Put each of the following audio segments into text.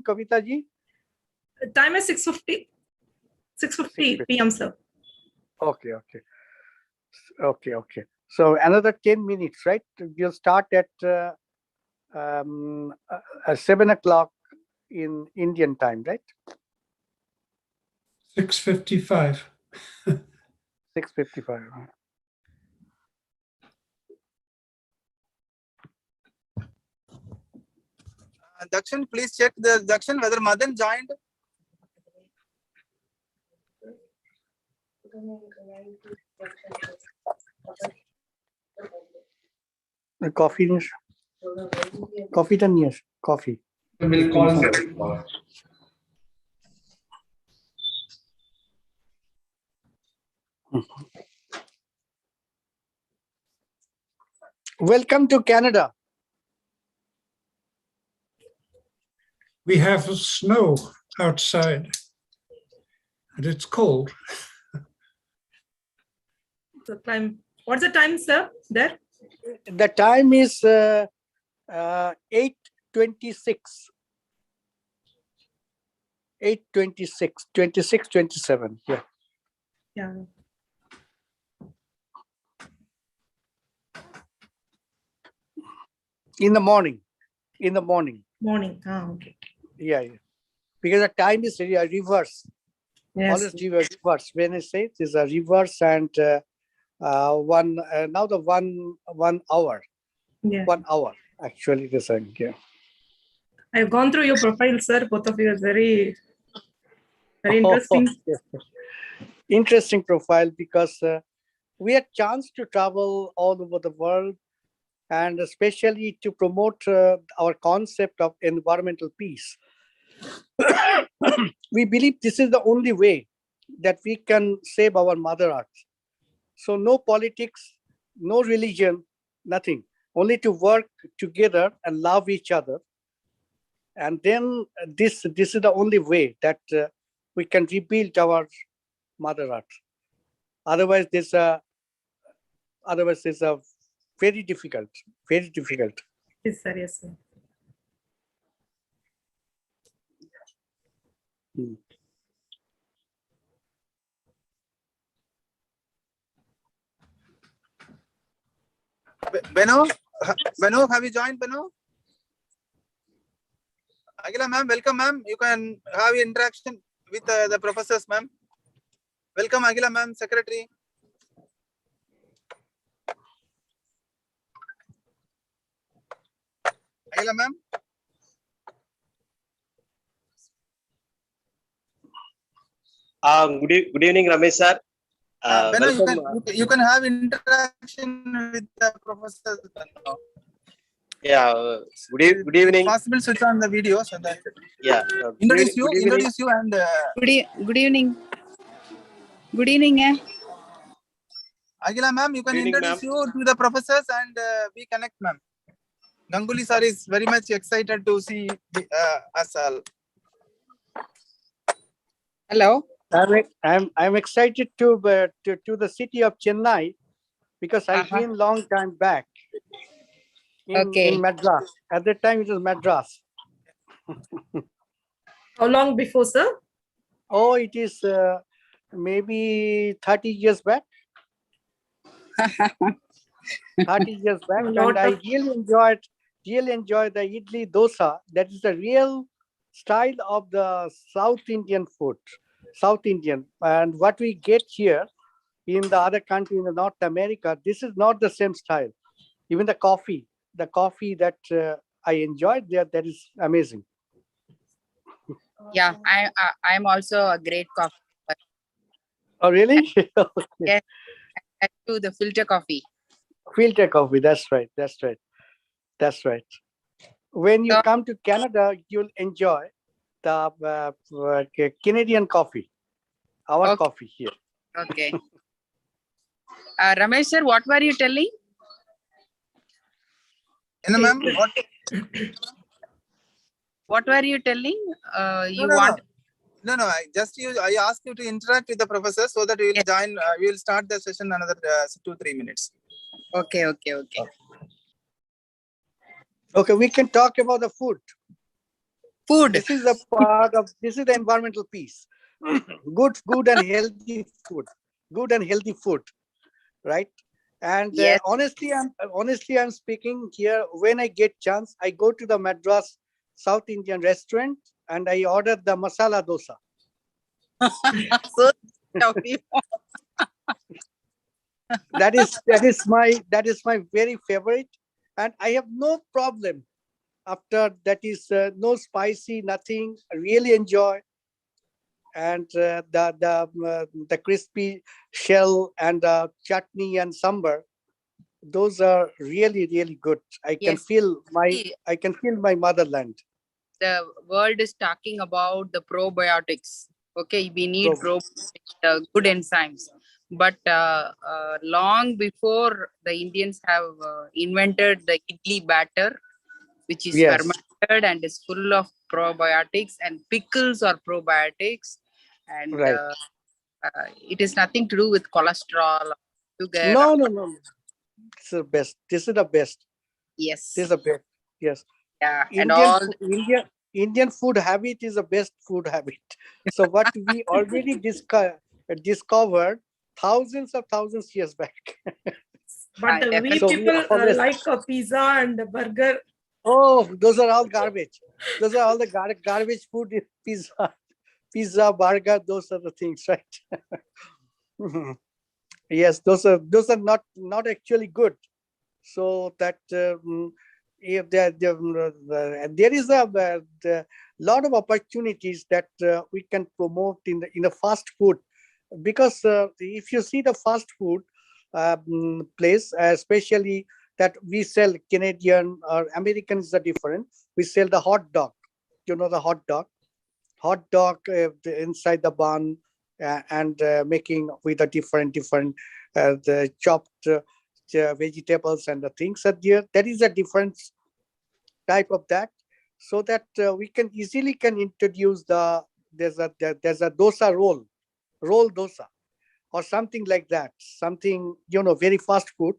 Kavita ji? Time is 6:50 p.m. sir. Okay. So another 10 minutes, right? You'll start at 7 o'clock in Indian time, right? 6:55. 6:55. Dakshin, please check the Dakshin whether Madan joined. Coffee news. Coffee ta news. Coffee. We'll call them. Welcome to Canada. We have snow outside, and it's cold. The time. What's the time, sir? There. The time is 8:26. 8:26, 26, 27. Yeah. Yeah. In the morning. Morning. Okay. Yeah. Because the time is reverse. Yes. Always reverse. When I say it is a reverse and now the 1 hour. Yeah. 1 hour actually the same. Yeah. I've gone through your profile, sir. Both of you are very interesting. Yes. Interesting profile because we had chance to travel all over the world and especially to promote our concept of environmental peace. We believe this is the only way that we can save our Mother Earth. So no politics, no religion, nothing. Only to work together and love each other. And then this is the only way that we can rebuild our Mother Earth. Otherwise, it's very difficult. Very difficult. Yes, sir. Yes, sir. Beno, have you joined, Beno? Agila ma'am, welcome ma'am. You can have interaction with the professors, ma'am. Welcome, Agila ma'am, secretary. Agila ma'am. Good evening, Ramesh sir. Beno, Welcome. you can have interaction with the professors. Beno. Yeah. Good evening. If possible, switch on the video so that Yeah. introduce you and Good evening. Good evening. Agila ma'am, you can Good evening, introduce you to the professors and we connect, ma'am. Ganguly sir is very much excited to see us all. Hello. I'm excited to the city of Chennai because I've been long time back in Madras. At that time it was Madras. How long before, sir? Oh, it is maybe 30 years back. 30 years back, and I really enjoyed the idli dosa. That is the real style of the South Indian food, South Indian. And what we get here in the other country, in the North America, this is not the same style. Even the coffee that I enjoyed there, that is amazing. Yeah, I'm also a great coffee. Oh, really? Okay. Yes, I do the filter coffee. Filter coffee. That's right. When you come to Canada, you'll enjoy the Canadian coffee, our coffee here. Okay. Ramesh sir, what were you telling? Ma'am, What were you telling? No, I asked you to interact with the professor so that we will join. We will start the session another 2-3 minutes. Okay. Okay, we can talk about the food. Food. This is a part of, this is the environmental piece. Good and healthy food. Good and healthy food, right? And Yes. honestly, I'm speaking here. When I get chance, I go to the Madras South Indian restaurant and I order the masala dosa. So sweet of you. That is my very favorite, and I have no problem after that. Is no spicy, nothing. I really enjoy, and the crispy shell and the chutney and sambar. Those are really good. Yes. I can feel my motherland. The world is talking about the probiotics. Okay, we need probiotics, good enzymes. But long before the Indians have invented the idli batter, which is Yes, fermented and is full of probiotics, and pickles are probiotics, and right. it is nothing to do with cholesterol, sugar. No. This is the best. This is the best. This Yes, is the best. Yes. yeah, and Indian all. Indian food habit is the best food habit. So what we already discovered thousands years back. But we Definitely. So we people always, like a pizza and a burger. oh, those are all garbage. Those are all the garbage food. Pizza, burger. Those are the things, right? Mhm. Yes, those are not actually good. So that if there is a lot of opportunities that we can promote in the fast food, because if you see the fast food place, especially that we sell Canadian or American is the different. We sell the hot dog. You know the hot dog inside the bun, and making with the different the chopped vegetables and the things are there. That is a different type of that, so that we can easily can introduce there's a dosa roll dosa or something like that, something very fast food,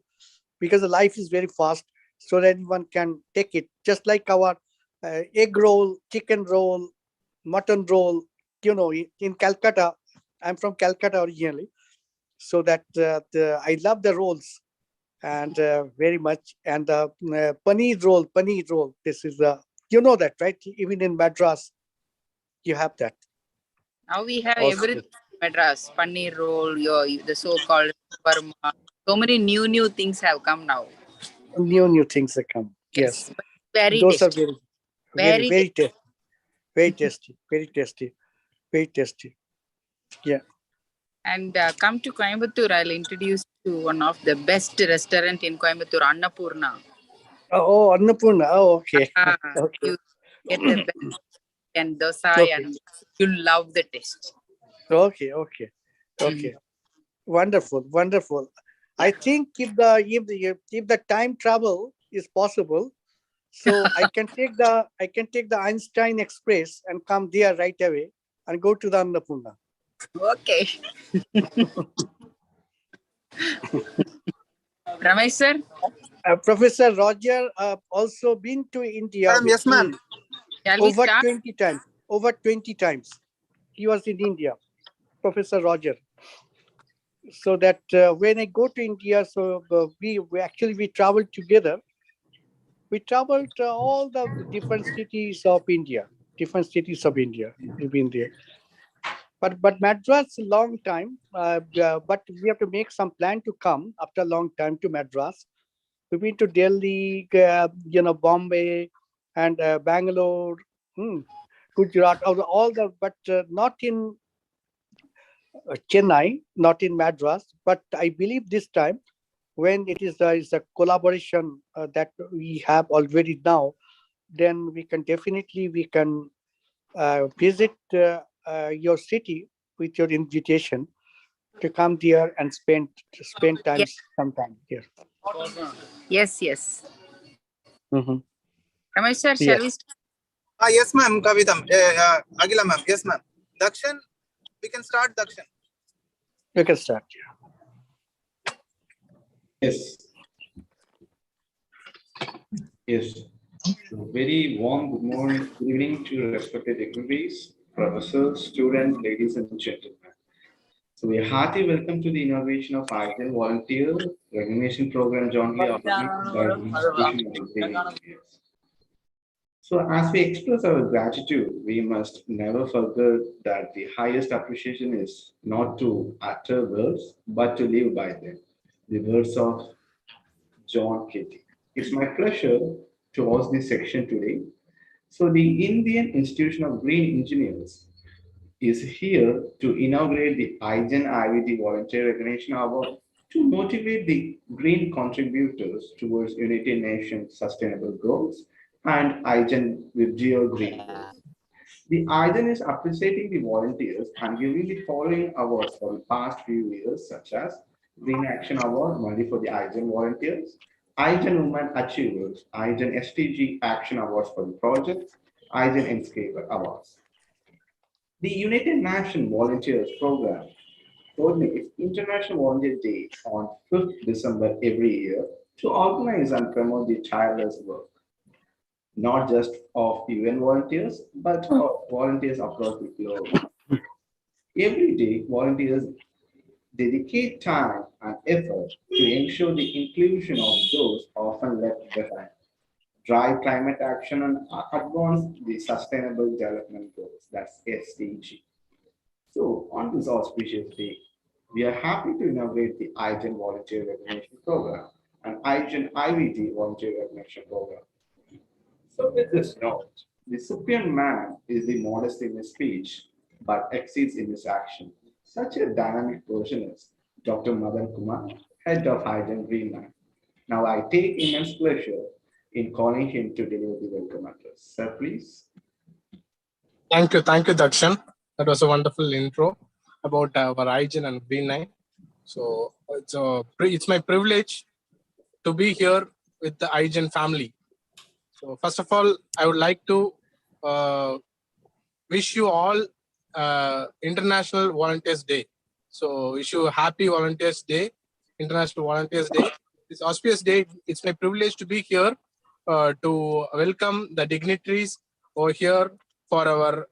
because the life is very fast, so that anyone can take it, just like our egg roll, chicken roll, mutton roll. In Calcutta, I'm from Calcutta originally, so that I love the rolls, and very much. And the paneer roll. This is that, right? Even in Madras, you have that Now we have also. everything in Madras, paneer roll, the so-called Burma. So many new things have come now. New things that come. Yes, Yes, but very those are tasty, very very tasty. tasty, very tasty, very tasty, very tasty. Yeah. And come to Coimbatore, I'll introduce you to one of the best restaurant in Coimbatore, Annapurna. Oh, Annapurna. Oh, okay. Ah, Okay. you get the best and dosa, Okay. and you love the taste. Okay. Okay. Okay. Wonderful. Wonderful. I think if the time travel is possible, so I can take the Einstein Express and come there right away and go to the Annapurna. Okay. Ramesh sir? Professor Roger also been to India with Yes, ma'am. me Shall we over start? 20 times. Over 20 times. He was in India, Professor Roger. So that when I go to India, so we traveled together. We traveled all the different cities of India. Different cities of India. We've been there. But Madras long time. But we have to make some plan to come after a long time to Madras. We've been to Delhi, Bombay, and Bangalore, Gujarat, all the, but not in Chennai, not in Madras. But I believe this time, when is a collaboration that we have already now, then we can visit your city with your invitation to come there and spend Yes, sometime here. yes. Mhm. Ramesh sir, shall Yes, we start? Yes, ma'am. Kavitam. Agila, ma'am. Yes, ma'am. Dakshan, we can start Dakshan. you can start. Yes. Yes. Very warm good morning, good evening to respected dignitaries, professors, students, ladies and gentlemen. So a hearty welcome to the inauguration of Igen Volunteer Recognition Program jointly organized by the Institution of Green Engineers. So as we express our gratitude, we must never forget that the highest appreciation is not to utter words, but to live by them. The words of John Katie. It's my pleasure to host this section today. So the Indian Institution of Green Engineers is here to inaugurate the Igen IVT Volunteer Recognition Award to motivate the green contributors towards United Nations Sustainable Goals and Igen with Geo Green Goals. The Igen is appreciating the volunteers and giving the following awards for the past few years, such as Green Action Award, only for the Igen volunteers, Igen Women Achievers, Igen STG Action Awards for the projects, Igen Inscaper Awards. The United Nations Volunteers Program coordinates International Volunteer Day on 5th December every year to organize and promote the tireless work, not just of UN volunteers, but of volunteers across the globe. Every day, volunteers dedicate time and effort to ensure the inclusion of those often left behind, drive climate action, and advance the Sustainable Development Goals, that's SDG. So, on this auspicious day, we are happy to inaugurate the Igen Volunteer Recognition Program and Igen IVT Volunteer Recognition Program. So, with this note, the Supreme Man is the modest in his speech, but exceeds in his action. Such a dynamic person is Dr. Madan Kumar, head of Igen Green Line. Now, I take immense pleasure in calling him to deliver the welcome address. Sir, please. Thank you, Dakshan. That was a wonderful intro about our Igen and Green Line. So it's my privilege to be here with the Igen family. So first of all, I would like to wish you all International Volunteers Day. So wish you a happy Volunteers Day, International Volunteers Day. This auspicious day, it's my privilege to be here to welcome the dignitaries over here for our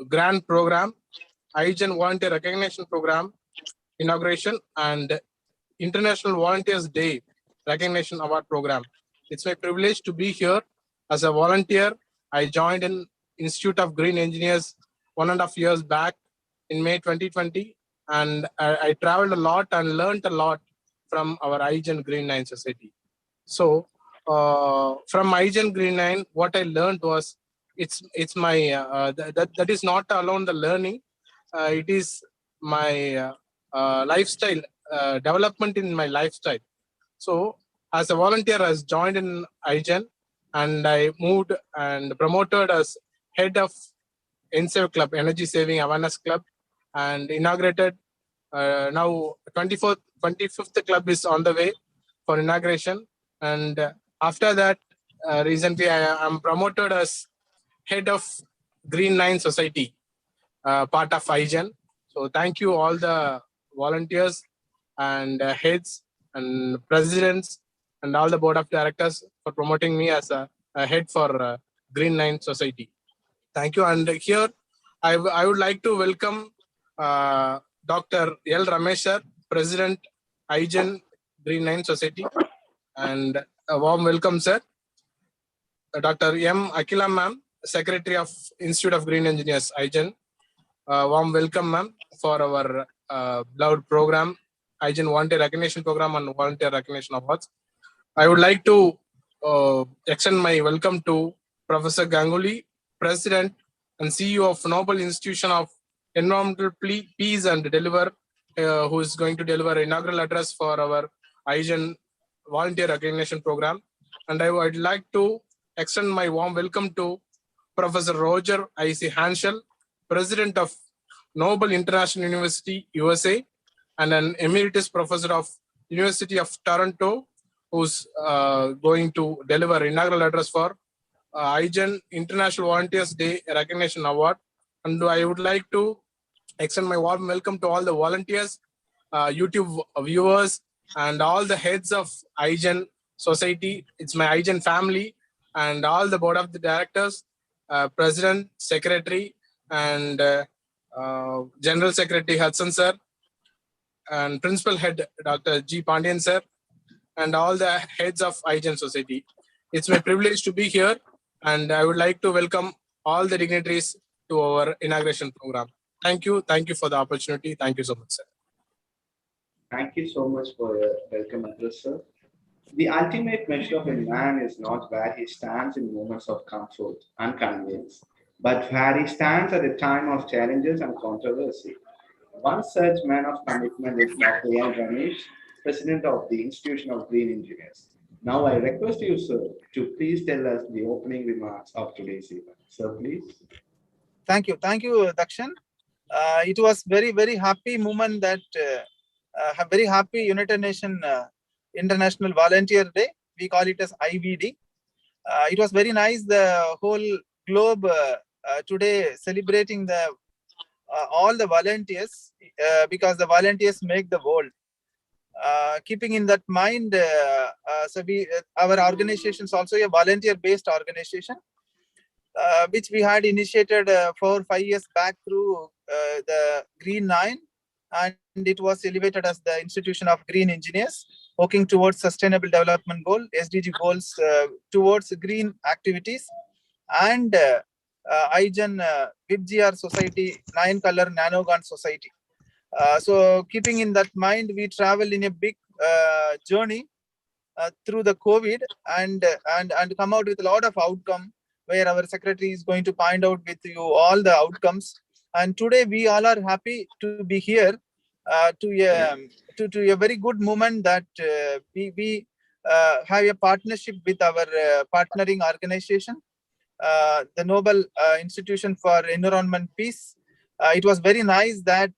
grand program, Igen Volunteer Recognition Program inauguration and International Volunteers Day Recognition Award Program. It's my privilege to be here as a volunteer. I joined in Institute of Green Engineers 1.5 years back in May 2020, and I traveled a lot and learned a lot from our Igen Green Line Society. So from Igen Green Line, what I learned was it's my that is not alone the learning, it is my lifestyle development in my lifestyle. So as a volunteer, I was joined in Igen, and I moved and promoted as head of NSAVE Club, Energy Saving Awareness Club, and inaugurated. Now 25th club is on the way for inauguration, and after that, recently I am promoted as head of Green Line Society, part of Igen. So thank you all the volunteers and heads and presidents and all the board of directors for promoting me as a head for Green Line Society. Thank you. And here I would like to welcome Dr. L. Rameshar, President, Igen Green Line Society, and a warm welcome, sir. Dr. M. Akila ma'am, Secretary of Institute of Green Engineers, Igen. Warm welcome, ma'am, for our beloved program, Igen Volunteer Recognition Program and Volunteer Recognition Awards. I would like to extend my welcome to Professor Ganguly, President and CEO of Noble Institution of Environmental Peace and Deliver, who is going to deliver inaugural address for our Igen Volunteer Recognition Program. And I would like to extend my warm welcome to Professor Roger I.C. Hanschel, President of Noble International University, USA, and an Emeritus Professor of University of Toronto, who's going to deliver inaugural address for Igen International Volunteers Day Recognition Award. And I would like to extend my warm welcome to all the volunteers, YouTube viewers, and all the heads of Igen Society. It's my Igen family. and all the board of the directors, president, secretary, and general secretary Hudson sir, and principal head Dr. G. Pandian sir, and all the heads of Igen Society. It's my privilege to be here, and I would like to welcome all the dignitaries to our inauguration program. Thank you. Thank you for the opportunity. Thank you so much, sir. Thank you so much for your welcome address, sir. The ultimate measure of a man is not where he stands in moments of comfort and convenience, but where he stands at a time of challenges and controversy. One such man of commitment is Dr. N. Ramesh, President of the Institution of Green Engineers. Now I request you, sir, to please tell us the opening remarks of today's event. Sir, please. Thank you, Dakshan. It was very happy moment that very happy United Nations International Volunteer Day. We call it as IVD. It was very nice. The whole globe today celebrating the all the volunteers because the volunteers make the world. Keeping in that mind, so our organization is also a volunteer-based organization, which we had initiated 4 or 5 years back through the Green 9, and it was elevated as the Institution of Green Engineers, working towards Sustainable Development Goal, SDG goals towards green activities, and Igen WIPGR Society, 9 Color Nanogon Society. So keeping in that mind, we travel in a big journey through the COVID and come out with a lot of outcome, where our secretary is going to point out with you all the outcomes. And today we all are happy to be here to a very good moment that we have a partnership with our partnering organization, the Nobel Institution for Environment Peace. It was very nice that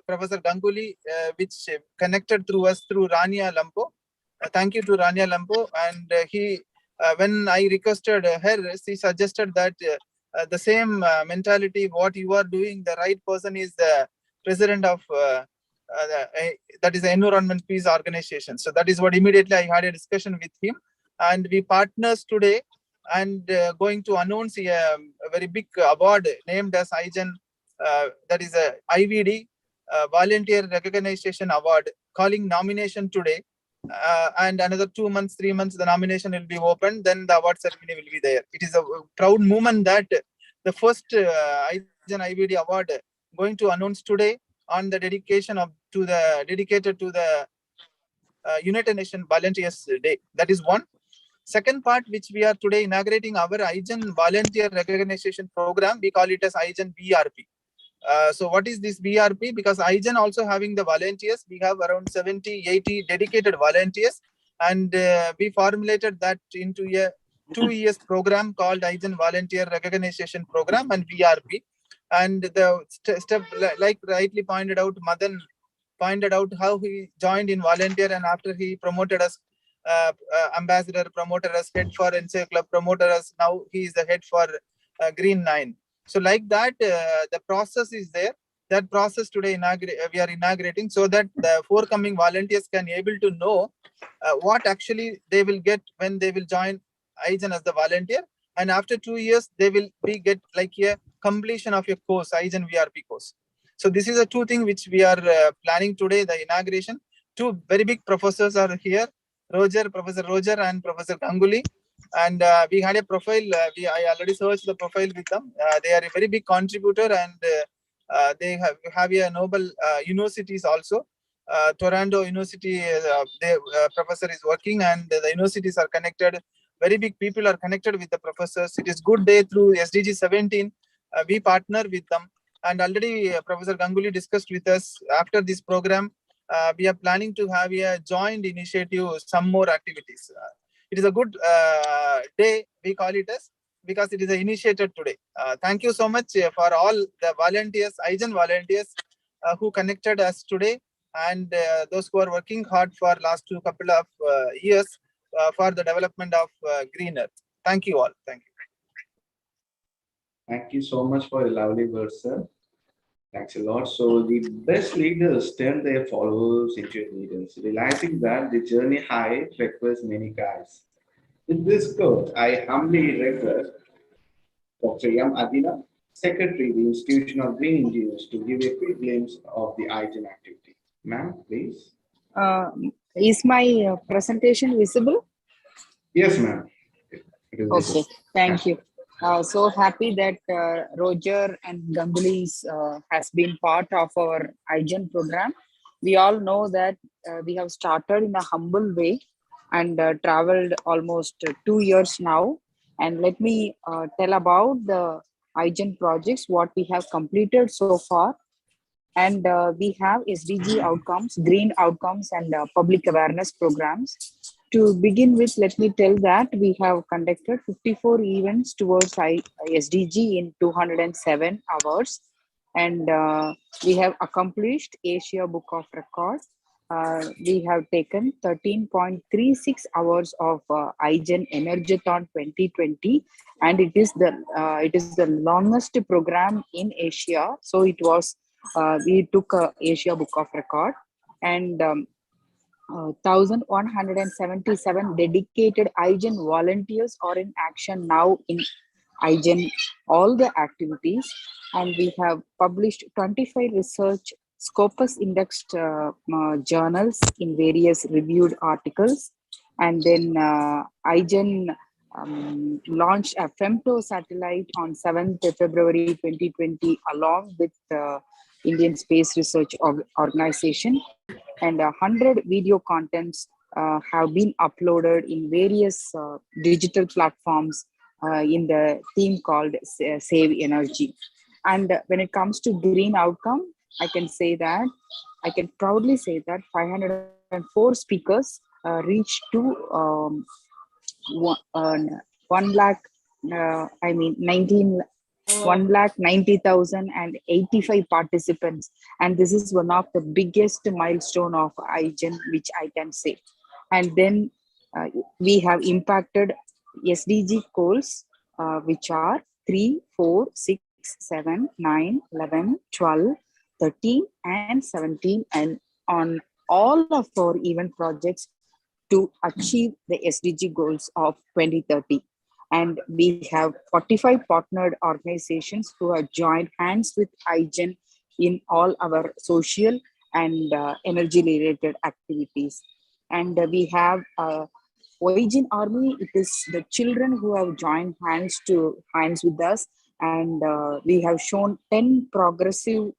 Professor Ganguly, which connected through us through Rania Lampo. Thank you to Rania Lampo. And he, when I requested her, she suggested that the same mentality, what you are doing, the right person is the president of that is the Environment Peace Organization. So that is what immediately I had a discussion with him, and we partners today, and going to announce a very big award named as Igen, that is a IVD Volunteer Recognition Award, calling nomination today. And another 2 months, 3 months, the nomination will be opened. Then the award ceremony will be there. It is a proud moment that the first Igen IVD award going to announce today on the dedication of dedicated to the United Nations Volunteers Day. That is one. Second part, which we are today inaugurating our Igen Volunteer Recognition Program. We call it as Igen BRP. So what is this BRP? Because Igen also having the volunteers, we have around 70, 80 dedicated volunteers, and we formulated that into a 2 years program called Igen Volunteer Recognition Program and BRP. And the step, like rightly pointed out, Madan pointed out how he joined in volunteer, and after he promoted us ambassador, promoted us head for NCA Club, promoted us, now he is the head for Green 9. So like that, the process is there. That process today we are inaugurating, so that the forthcoming volunteers can able to know what actually they will get when they will join Igen as the volunteer. And after 2 years, they will get like a completion of your course, Igen VRP course. So this is the two things which we are planning today, the inauguration. Two very big professors are here, Professor Roger and Professor Ganguly. And we had a profile, I already searched the profile with them. They are a very big contributor, and they have a Nobel universities also. Toronto University, professor is working, and the universities are connected. Very big people are connected with the professors. It is good day through SDG 17. We partner with them, and already Professor Ganguly discussed with us. After this program, we are planning to have a joint initiative, some more activities. It is a good day, we call it as, because it is initiated today. Thank you so much for all the volunteers, Igen volunteers who connected us today, and those who are working hard for last couple of years for the development of Green Earth. Thank you all. Thank you. Thank you so much for your lovely words, sir. Thanks a lot. So the best leaders turn their followers into leaders, realizing that the journey high requires many guides. In this court, I humbly request Dr. M. Adina, Secretary, the Institution of Green Engineers, to give a quick glimpse of the Igen activity. Ma'am, please. Is my presentation visible? Yes, ma'am. It is Okay, visible. thank you. So happy that Roger and Ganguly's has been part of our Igen program. We all know that we have started in a humble way and traveled almost 2 years now. And let me tell about the Igen projects, what we have completed so far. And we have SDG outcomes, green outcomes, and public awareness programs. To begin with, let me tell that we have conducted 54 events towards SDG in 207 hours, and we have accomplished Asia Book of Record. We have taken 13.36 hours of Igen Energathon 2020, and it is the longest program in Asia. So it was we took a Asia Book of Record, and 1,177 dedicated Igen volunteers are in action now in Igen, all the activities, and we have published 25 research Scopus indexed journals in various reviewed articles, and then Igen launched a femto satellite on 7th February 2020 along with Indian Space Research Organization, and 100 video contents have been uploaded in various digital platforms in the theme called Save Energy. And when it comes to green outcome, I can proudly say that 504 speakers reached to 1 lakh, 1,90,085 participants, and this is one of the biggest milestone of Igen, which I can say. And then we have impacted SDG goals, which are 3, 4, 6, 7, 9, 11, 12, 13, and 17, and on all of our event projects to achieve the SDG goals of 2030. And we have 45 partnered organizations who have joined hands with Igen in all our social and energy related activities. And we have Origin Army. It is the children who have joined hands with us, and we have shown 10 progressive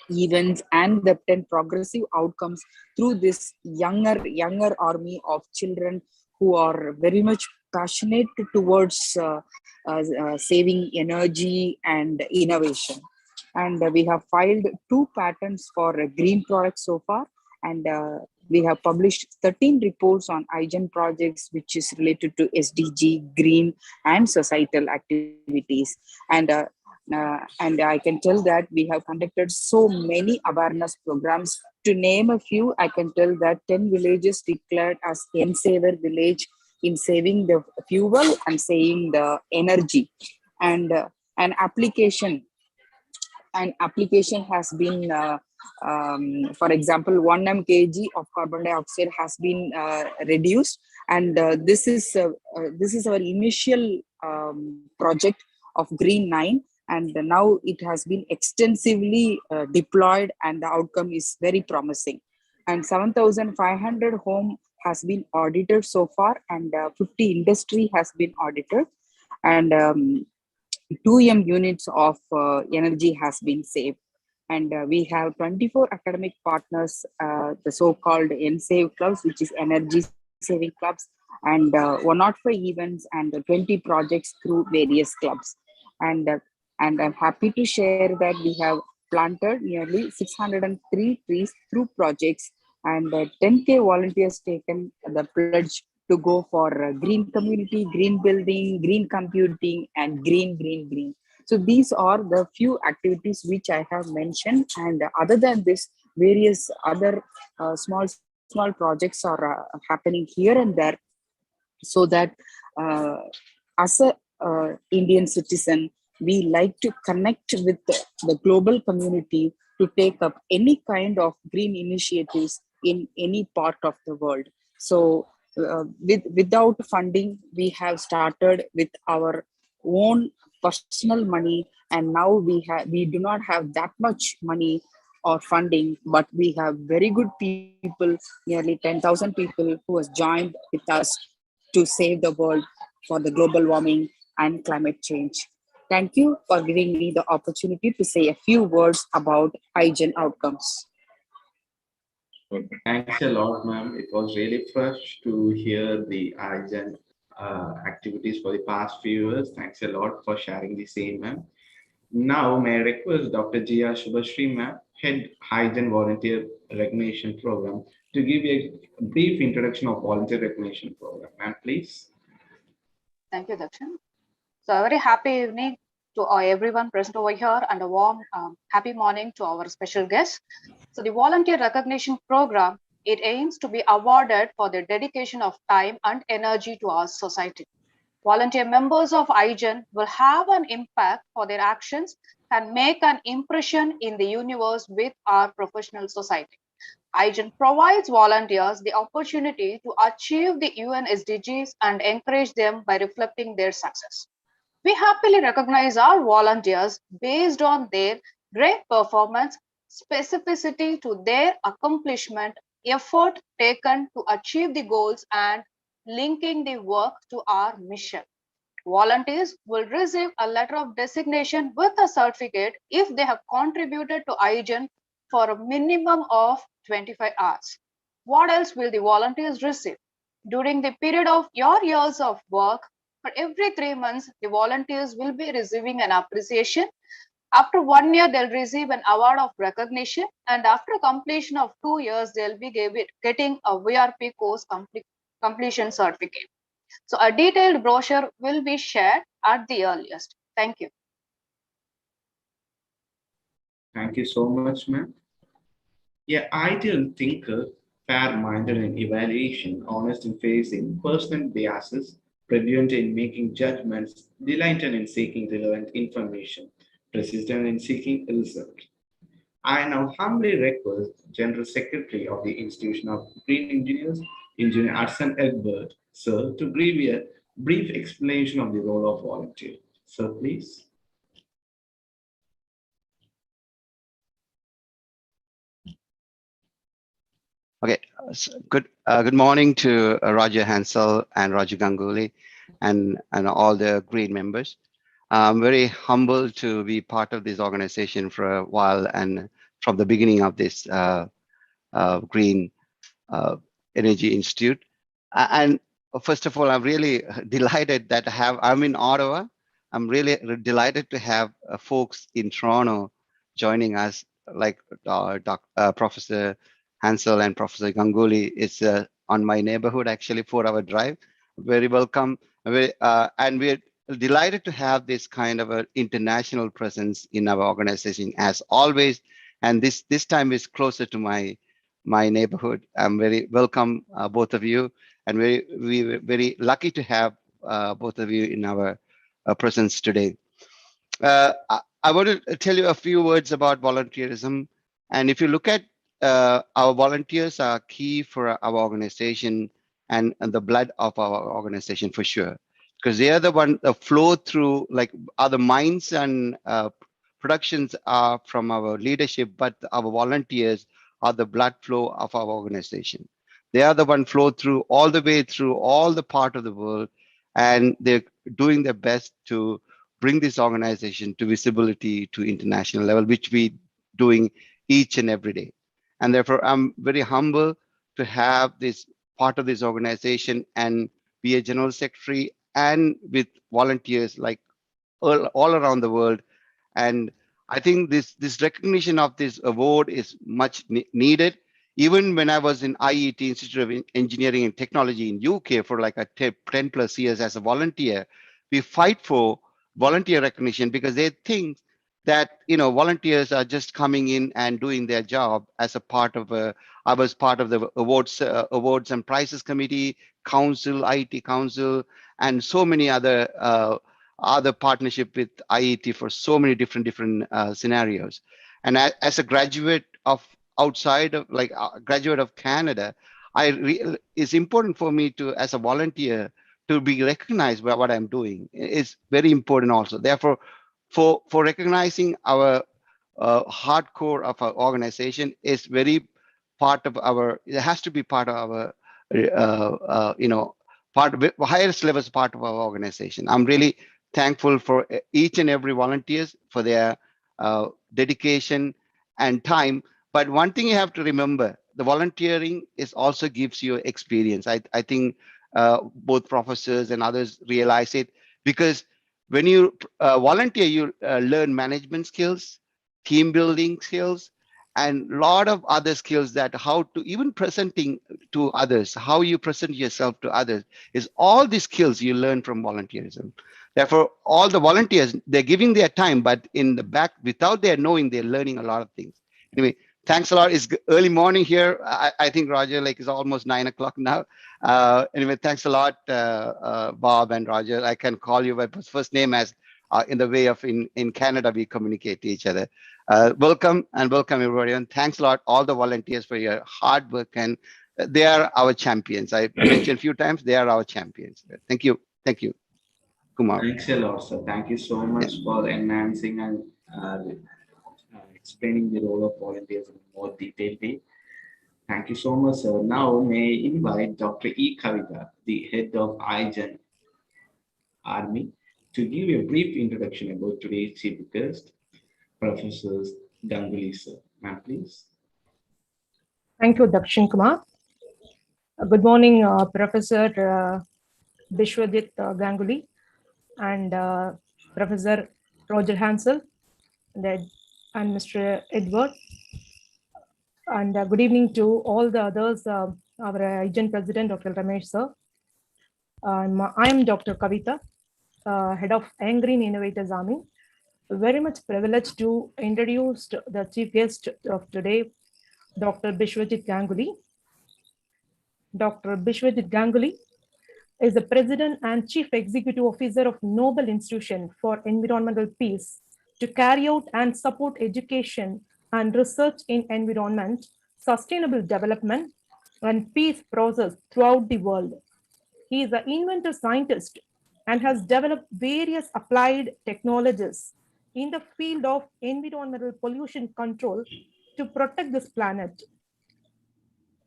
events and the 10 progressive outcomes through this younger army of children who are very much passionate towards saving energy and innovation. And we have filed 2 patents for green products so far, and we have published 13 reports on Igen projects, which is related to SDG, green, and societal activities. And I can tell that we have conducted so many awareness programs. To name a few, I can tell that 10 villages declared as N-Saver village in saving the fuel and saving the energy. And an application has been, for example, 1 mkg of carbon dioxide has been reduced, and this is our initial project of Green 9, and now it has been extensively deployed, and the outcome is very promising. And 7,500 home has been audited so far, and 50 industry has been audited, and 2M units of energy has been saved. And we have 24 academic partners, the so-called NSAVE clubs, which is energy saving clubs, and 105 events and 20 projects through various clubs. And I'm happy to share that we have planted nearly 603 trees through projects, and 10K volunteers taken the pledge to go for green community, green building, green computing, and green. So these are the few activities which I have mentioned. And other than this, various other small projects are happening here and there, so that as a Indian citizen, we like to connect with the global community to take up any kind of green initiatives in any part of the world. So without funding, we have started with our own personal money, and now we do not have that much money or funding, but we have very good people, nearly 10,000 people who has joined with us to save the world for the global warming and climate change. Thank you for giving me the opportunity to say a few words about hygiene outcomes. Thanks a lot, ma'am. It was really fresh to hear the Argent activities for the past few years. Thanks a lot for sharing the same, ma'am. Now, may I request Dr. Jia Shubhashri, ma'am, Head Hygiene Volunteer Recognition Program, to give a brief introduction of Volunteer Recognition Program. Ma'am, please. Thank you, Dakshin. So a very happy evening to everyone present over here, and a warm happy morning to our special guests. So the volunteer recognition program, it aims to be awarded for their dedication of time and energy to our society. Volunteer members of Igen will have an impact for their actions and make an impression in the universe with our professional society. Igen provides volunteers the opportunity to achieve the UN SDGs and encourage them by reflecting their success. We happily recognize our volunteers based on their great performance, specificity to their accomplishment, effort taken to achieve the goals, and linking the work to our mission. Volunteers will receive a letter of designation with a certificate if they have contributed to IGEN for a minimum of 25 hours. What else will the volunteers receive? During the period of your years of work, for every 3 months, the volunteers will be receiving an appreciation. After 1 year, they'll receive an award of recognition. And after completion of 2 years, they'll be getting a VRP course completion certificate. So a detailed brochure will be shared at the earliest. Thank you. Thank you so much, ma'am. Yeah, ideal thinker, fair-minded in evaluation, honest in facing personal biases, brilliant in making judgments, diligent in seeking relevant information, persistent in seeking result. I now humbly request General Secretary of the Institution of Green Engineers, Engineer Arsen Egbert, sir, to give a brief explanation of the role of volunteer. Sir, please. Okay, good morning to Roger Hansel and Roger Ganguly and all the green members. I'm very humbled to be part of this organization for a while and from the beginning of this Green Energy Institute. And first of all, I'm really delighted that I'm in Ottawa. I'm really delighted to have folks in Toronto joining us, like Professor Hansel and Professor Ganguly is on my neighborhood, actually 4-hour drive. Very welcome. And we're delighted to have this kind of an international presence in our organization as always. And this time is closer to my neighborhood. I'm very welcome, both of you. And we're very lucky to have both of you in our presence today. I want to tell you a few words about volunteerism. And if you look at our volunteers are key for our organization and the blood of our organization for sure, because they are the one that flow through, like other minds and productions are from our leadership, but our volunteers are the blood flow of our organization. They are the one flow through all the way through all the part of the world, and they're doing their best to bring this organization to visibility to international level, which we doing each and every day. And therefore, I'm very humble to have this part of this organization and be a general secretary and with volunteers like all around the world. And I think this recognition of this award is much needed. Even when I was in IET, Institute of Engineering and Technology in UK for like a 10 plus years as a volunteer, we fight for volunteer recognition because they think that volunteers are just coming in and doing their job as a part of I was part of the awards and prizes committee, council, IET council, and so many other partnership with IET for so many different scenarios. And as a graduate of outside of graduate of Canada, it's important for me to, as a volunteer, to be recognized by what I'm doing. It's very important also. Therefore, for recognizing our hardcore of our organization is very part of our, it has to be part of our, part of highest levels part of our organization. I'm really thankful for each and every volunteers for their dedication and time. But one thing you have to remember, the volunteering is also gives you experience. I think both professors and others realize it, because when you volunteer, you learn management skills, team building skills, and a lot of other skills, that how to even presenting to others, how you present yourself to others, is all the skills you learn from volunteerism. Therefore, all the volunteers, they're giving their time, but in the back, without their knowing, they're learning a lot of things. Anyway, thanks a lot. It's early morning here. I think, Roger, like it's almost 9 o'clock now. Anyway, thanks a lot, Bob and Roger. I can call you by first name, as in the way of in Canada, we communicate to each other. Welcome everybody. And thanks a lot, all the volunteers, for your hard work. And they are our champions. I mentioned a few times, they are our champions. Thank you. Thank you, Kumar. Thanks a lot, sir. Thank you so much for enhancing and explaining the role of volunteers in a more detailed way. Thank you so much, sir. Now, may I invite Dr. E. Kavita, the head of Igen Army, to give a brief introduction about today's chief guest, Professor Ganguly, sir. Ma'am, please. Thank you, Dakshin Kumar. Good morning, Professor Bishwajit Ganguly and Professor Roger Hansel and Mr. Edward. And good evening to all the others, our agent president, Dr. Ramesh, sir. I am Dr. Kavita, head of Young Green Innovators Army. Very much privileged to introduce the chief guest of today, Dr. Bishwajit Ganguly. Dr. Bishwajit Ganguly is the President and Chief Executive Officer of Nobel Institution for Environmental Peace to carry out and support education and research in environment, sustainable development, and peace process throughout the world. He is an inventor scientist and has developed various applied technologies in the field of environmental pollution control to protect this planet.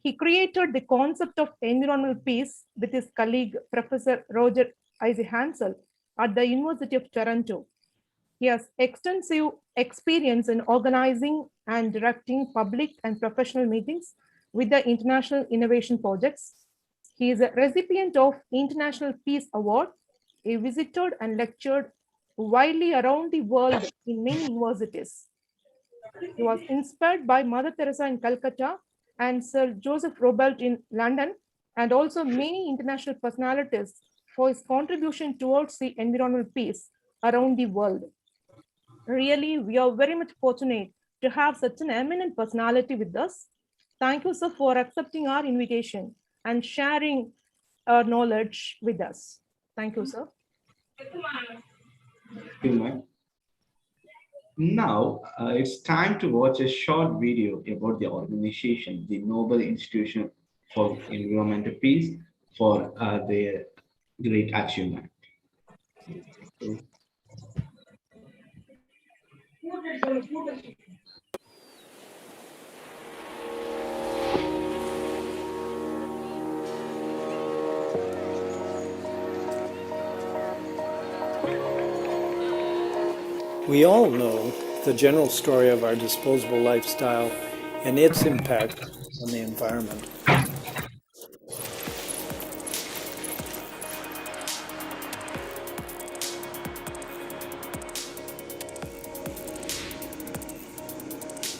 He created the concept of environmental peace with his colleague, Professor Roger Isaac Hansel at the University of Toronto. He has extensive experience in organizing and directing public and professional meetings with the international innovation projects. He is a recipient of International Peace Award. He visited and lectured widely around the world in many universities. He was inspired by Mother Teresa in Calcutta and Sir Joseph Robert in London, and also many international personalities for his contribution towards the environmental peace around the world. Really, we are very much fortunate to have such an eminent personality with us. Thank you, sir, for accepting our invitation and sharing our knowledge with us. Thank you, sir. Thank you, ma'am. Now, it's time to watch a short video about the organization, the Nobel Institution for Environmental Peace, for their great achievement. We all know the general story of our disposable lifestyle and its impact on the environment.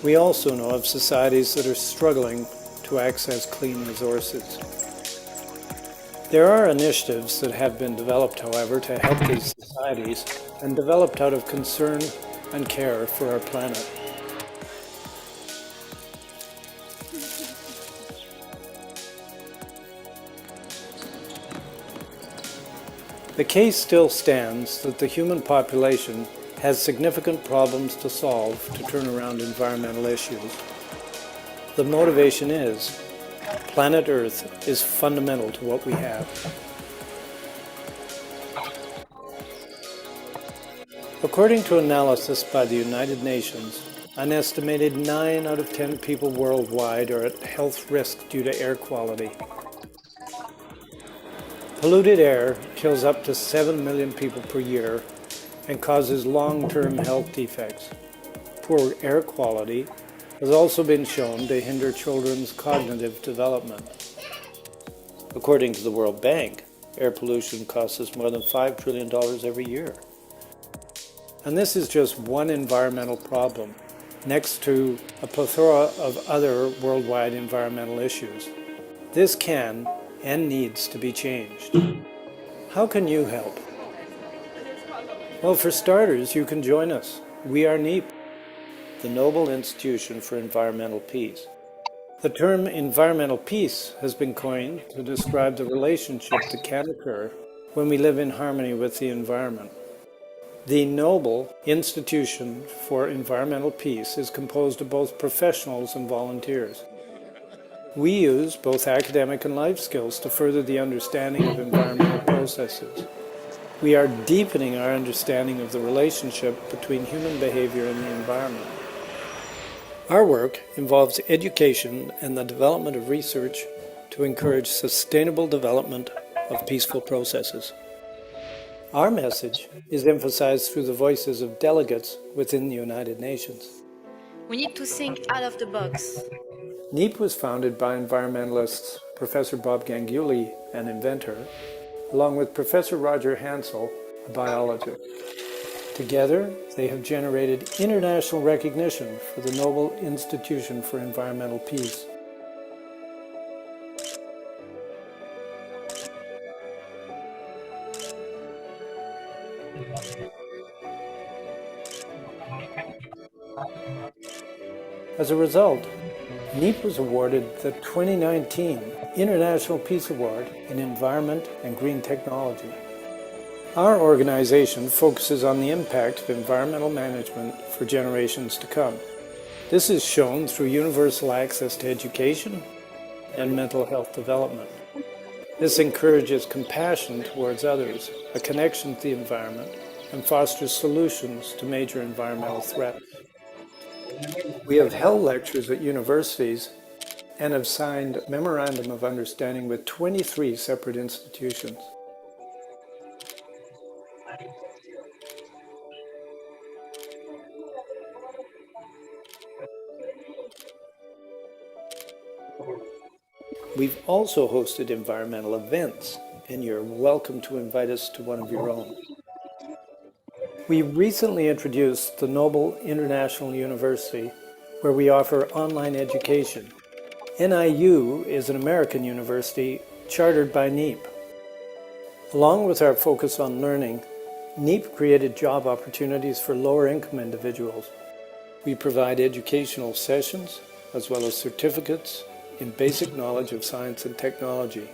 We also know of societies that are struggling to access clean resources. There are initiatives that have been developed, however, to help these societies and developed out of concern and care for our planet. The case still stands that the human population has significant problems to solve to turn around environmental issues. The motivation is Planet Earth is fundamental to what we have. According to analysis by the United Nations, an estimated 9 out of 10 people worldwide are at health risk due to air quality. Polluted air kills up to 7 million people per year and causes long-term health defects. Poor air quality has also been shown to hinder children's cognitive development. According to the World Bank, air pollution costs us more than $5 trillion every year. And this is just one environmental problem, next to a plethora of other worldwide environmental issues. This can and needs to be changed. How can you help? Well, for starters, you can join us. We are NEEP, the Nobel Institution for Environmental Peace. The term environmental peace has been coined to describe the relationship that can occur when we live in harmony with the environment. The Nobel Institution for Environmental Peace is composed of both professionals and volunteers. We use both academic and life skills to further the understanding of environmental processes. We are deepening our understanding of the relationship between human behavior and the environment. Our work involves education and the development of research to encourage sustainable development of peaceful processes. Our message is emphasized through the voices of delegates within the United Nations. We need to think out of the box. NEEP was founded by environmentalists Professor Bob Ganguly, an inventor, along with Professor Roger Hansel, a biologist. Together, they have generated international recognition for the Nobel Institution for Environmental Peace. As a result, NEEP was awarded the 2019 International Peace Award in Environment and Green Technology. Our organization focuses on the impact of environmental management for generations to come. This is shown through universal access to education and mental health development. This encourages compassion towards others, a connection to the environment, and fosters solutions to major environmental threats. We have held lectures at universities and have signed a memorandum of understanding with 23 separate institutions. We've also hosted environmental events, and you're welcome to invite us to one of your own. We recently introduced the Nobel International University, where we offer online education. NIU is an American university chartered by NEEP. Along with our focus on learning, NEEP created job opportunities for lower-income individuals. We provide educational sessions, as well as certificates in basic knowledge of science and technology.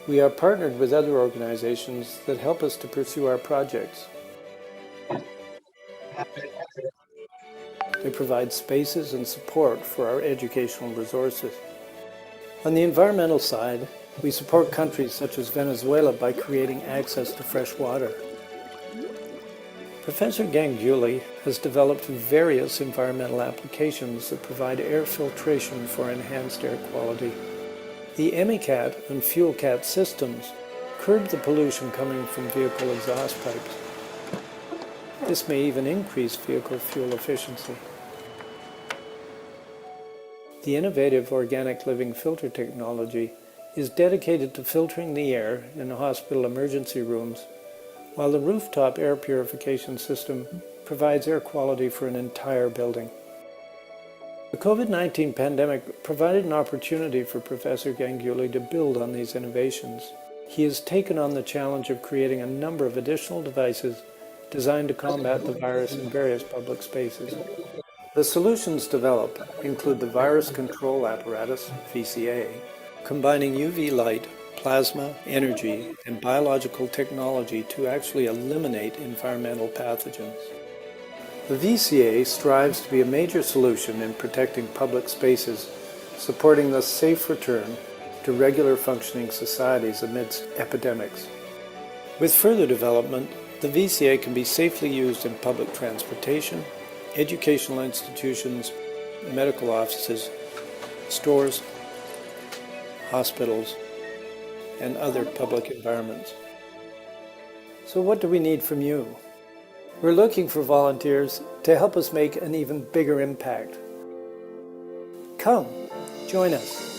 We are partnered with other organizations that help us to pursue our projects. They provide spaces and support for our educational resources. On the environmental side, we support countries such as Venezuela by creating access to fresh water. Professor Ganguly has developed various environmental applications that provide air filtration for enhanced air quality. The EMICAT and FuelCat systems curb the pollution coming from vehicle exhaust pipes. This may even increase vehicle fuel efficiency. The innovative organic living filter technology is dedicated to filtering the air in the hospital emergency rooms, while the rooftop air purification system provides air quality for an entire building. The COVID-19 pandemic provided an opportunity for Professor Ganguly to build on these innovations. He has taken on the challenge of creating a number of additional devices designed to combat the virus in various public spaces. The solutions developed include the Virus Control Apparatus, VCA, combining UV light, plasma, energy, and biological technology to actually eliminate environmental pathogens. The VCA strives to be a major solution in protecting public spaces supporting the safe return to regular functioning societies amidst epidemics. With further development, the VCA can be safely used in public transportation, educational institutions, medical offices, stores, hospitals, and other public environments. So what do we need from you? We're looking for volunteers to help us make an even bigger impact. Come, join us.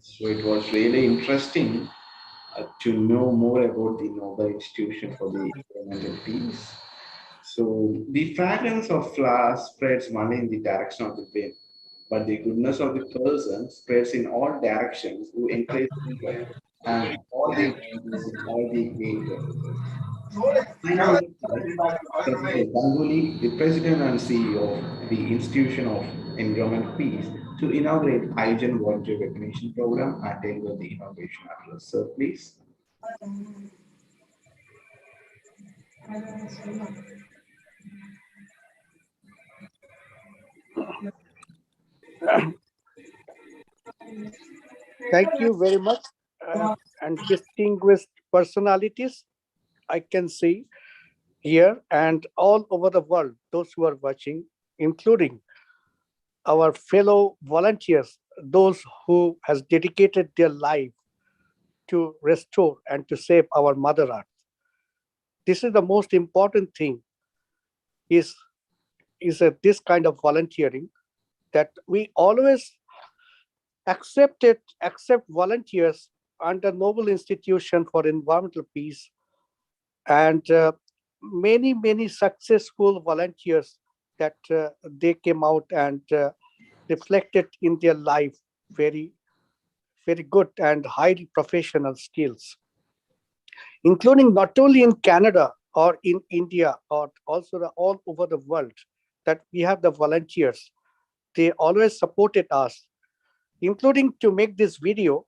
So it was really interesting to know more about the Nobel Institution for the Environmental Peace. So the fragrance of flowers spreads only in the direction of the wind, but the goodness of the person spreads in all directions who encourage people and all the values in all the areas. I now invite Professor Ganguly, the President and CEO of the Institution of Environment Peace, to inaugurate Igen Volunteer Recognition Program and deliver the inauguration address. Sir, please. Thank you very much. And distinguished personalities, I can see here and all over the world, those who are watching, including our fellow volunteers, those who has dedicated their life to restore and to save our Mother Earth. This is the most important thing, is this kind of volunteering, that we always accept volunteers under Nobel Institution for Environmental Peace, and many successful volunteers that they came out and reflected in their life very good and highly professional skills, including not only in Canada or in India, or also all over the world, that we have the volunteers. They always supported us, including to make this video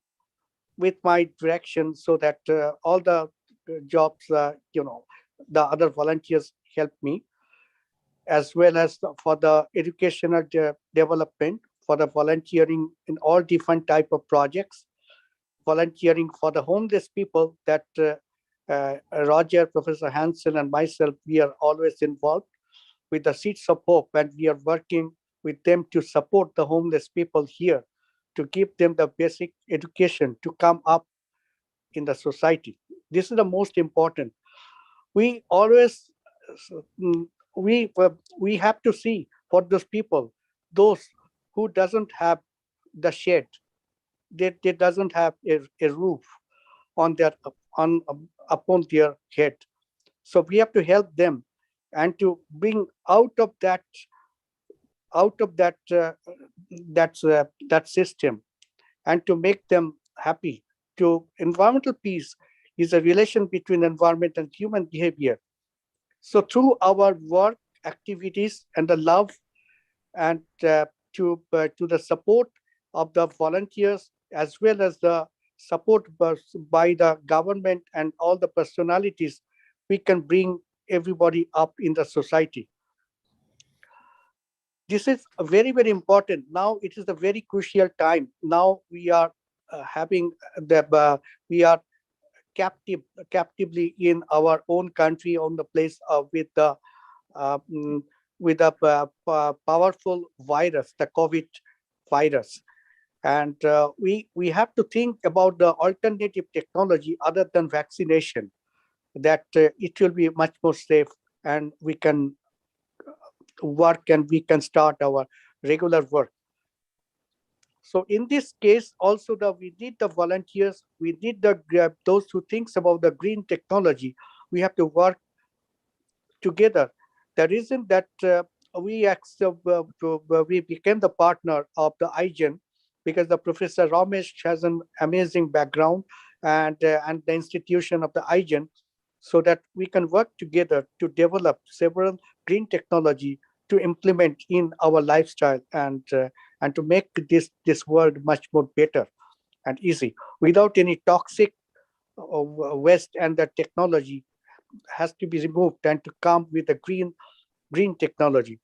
with my direction, so that all the jobs, the other volunteers help me, as well as for the educational development, for the volunteering in all different type of projects, volunteering for the homeless people that Roger, Professor Hansel, and myself, we are always involved with the Seeds of Hope, and we are working with them to support the homeless people here, to give them the basic education to come up in the society. This is the most important. We always we have to see for those people, those who doesn't have the shed, they doesn't have a roof on their upon their head. So we have to help them and to bring out of that that system, and to make them happy. To environmental peace is a relation between environment and human behavior. So through our work activities and the love, and to the support of the volunteers, as well as the support by the government and all the personalities, we can bring everybody up in the society. This is very important. Now it is a very crucial time. Now we are having we are captively in our own country, on the place with the powerful virus, the COVID virus. And we have to think about the alternative technology other than vaccination, that it will be much more safe, and we can work and we can start our regular work. So in this case, also we need the volunteers, we need those who thinks about the green technology. We have to work together. The reason that we became the partner of the Igen, because the Professor Ramesh has an amazing background and the institution of the Igen, so that we can work together to develop several green technology to implement in our lifestyle and to make this world much more better and easy without any toxic waste, and the technology has to be removed and to come with a green technology.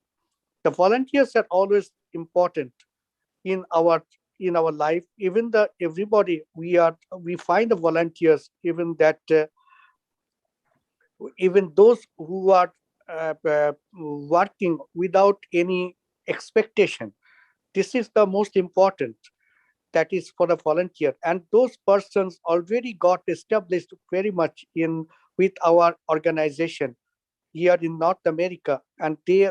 The volunteers are always important in our life. Even the everybody we find the volunteers, even those who are working without any expectation. This is the most important, that is for the volunteer, and those persons already got established very much in with our organization here in North America, and they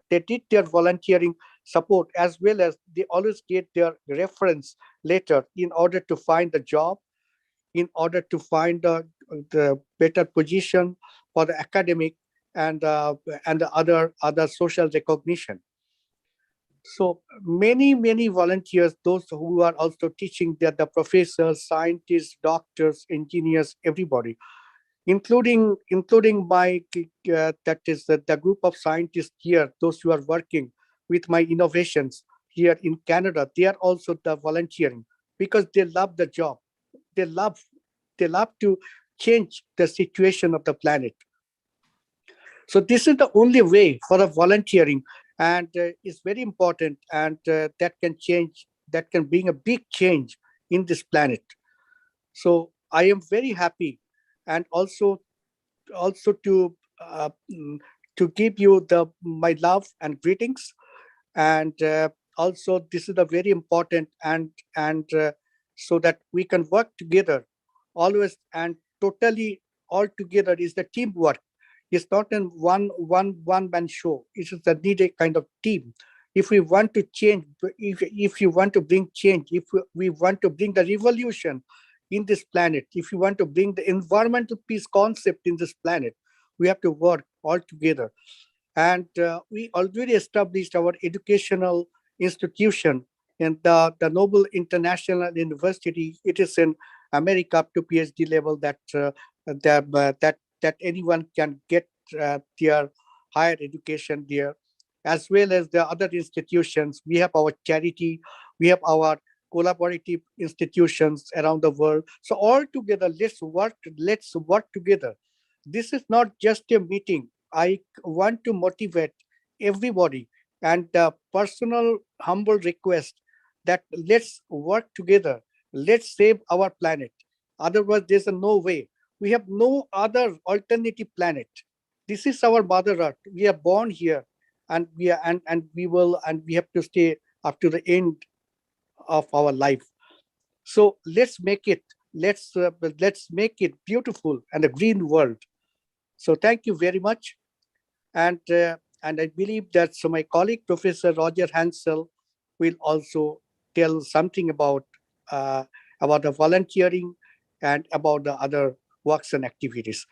did their volunteering support, as well as they always get their reference letter in order to find a job, in order to find the better position for the academic and the other social recognition. So many volunteers, those who are also teaching, the professors, scientists, doctors, engineers, everybody, including my that is the group of scientists here, those who are working with my innovations here in Canada. They are also the volunteering because they love the job. They love to change the situation of the planet. So this is the only way for the volunteering, and it's very important, and that can bring a big change in this planet. So I am very happy, and also to give you my love and greetings, and also this is a very important, and so that we can work together always, and totally all together is the teamwork. It's not in one man show. It is a needed kind of team. If we want to change, if you want to bring change, if we want to bring the revolution in this planet, if you want to bring the environmental peace concept in this planet, we have to work all together. And we already established our educational institution in the Noble International University. It is in America up to PhD level, that anyone can get their higher education there, as well as the other institutions. We have our charity, we have our collaborative institutions around the world. So all together, let's work together. This is not just a meeting. I want to motivate everybody, and personal humble request that let's work together. Let's save our planet. Otherwise, there's no way. We have no other alternative planet. This is our mother earth. We are born here, and we have to stay up to the end of our life. So let's make it. Let's make it beautiful and a green world. So thank you very much, and I believe that my colleague Professor Roger Hansel will also tell something about the volunteering and about the other works and activities.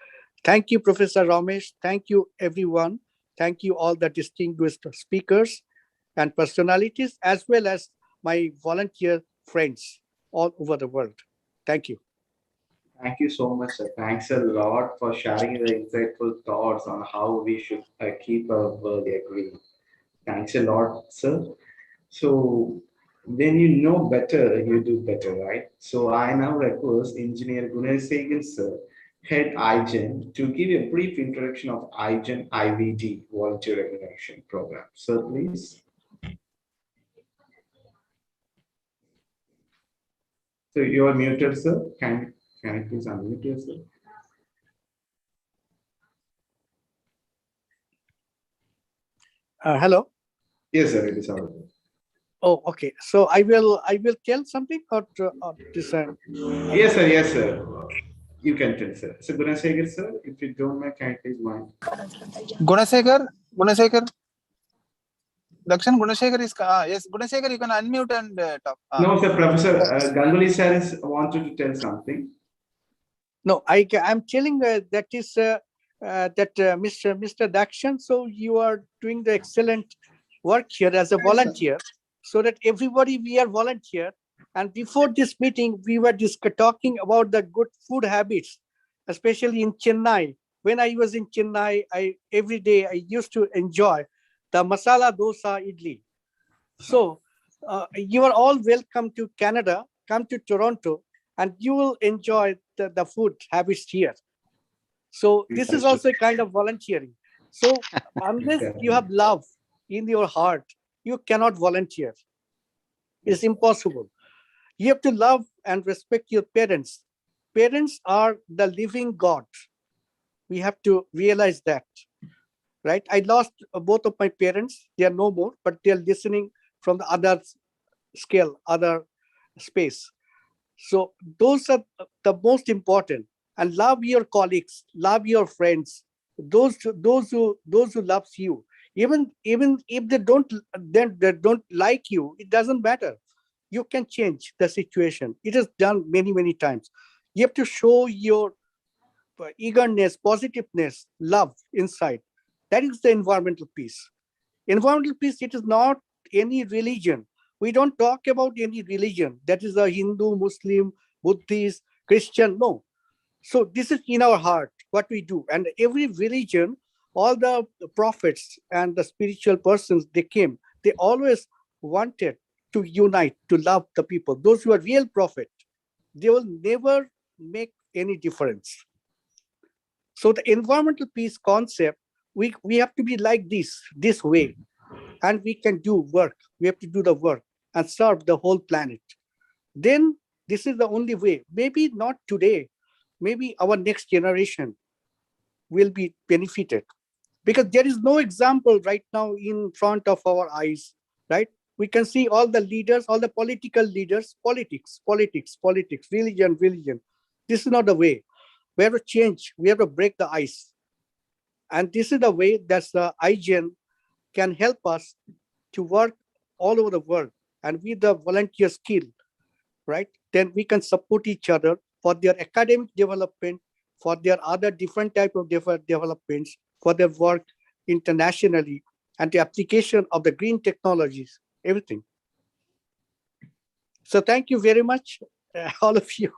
Thank you, Professor Ramesh. Thank you, everyone. Thank you, all the distinguished speakers and personalities, as well as my volunteer friends all over the world. Thank you. Thank you so much, sir. Thanks a lot for sharing the insightful thoughts on how we should keep our world green. Thanks a lot, sir. So, when you know better, you do better, right? So, I now request Engineer Gunasegan, sir, Head Igen, to give a brief introduction of Igen IVD Volunteer Recognition Program. Sir, please. So, you are muted, sir. Can you please unmute yourself? Hello. Yes, sir. It is audible. Oh, okay. So I will tell something or this. Yes, sir. Yes, sir. You can tell, sir. So, Gunasegar, sir, if you don't mind, can you please mind? Gunasegar. Dakshan, Gunashekhar is, yes, Gunashekhar, you can unmute and talk. No, sir, Professor Ganguly sir wanted to tell something. No, I'm telling that is Mr. Dakshan. So you are doing the excellent work here as a volunteer, so that everybody we are volunteer. And before this meeting, we were talking about the good food habits, especially in Chennai. When I was in Chennai, every day I used to enjoy the masala dosa idli. So you are all welcome to Canada. Come to Toronto, and you will enjoy the food habits here. So this is also a kind of volunteering. So unless you have love in your heart, you cannot volunteer. It's impossible. You have to love and respect your parents. Parents are the living God. We have to realize that, right? I lost both of my parents. They are no more, but they are listening from the other scale, other space. So those are the most important. And love your colleagues, love your friends, those who loves you. Even if they don't like you, it doesn't matter. You can change the situation. It is done many times. You have to show your eagerness, positiveness, love inside. That is the environmental peace. Environmental peace, it is not any religion. We don't talk about any religion. That is a Hindu, Muslim, Buddhist, Christian. No. So this is in our heart, what we do. And every religion, all the prophets and the spiritual persons, they came. They always wanted to unite, to love the people. Those who are real prophet, they will never make any difference. So the environmental peace concept, we have to be like this way. And we can do work. We have to do the work and serve the whole planet. Then this is the only way. Maybe not today. Maybe our next generation will be benefited, because there is no example right now in front of our eyes, right? We can see all the leaders, all the political leaders, politics, religion. This is not the way. We have to change. We have to break the ice. And this is the way that the Igen can help us to work all over the world. And with the volunteer skill, right, then we can support each other for their academic development, for their other different type of developments, for their work internationally, and the application of the green technologies, everything. So thank you very much, all of you,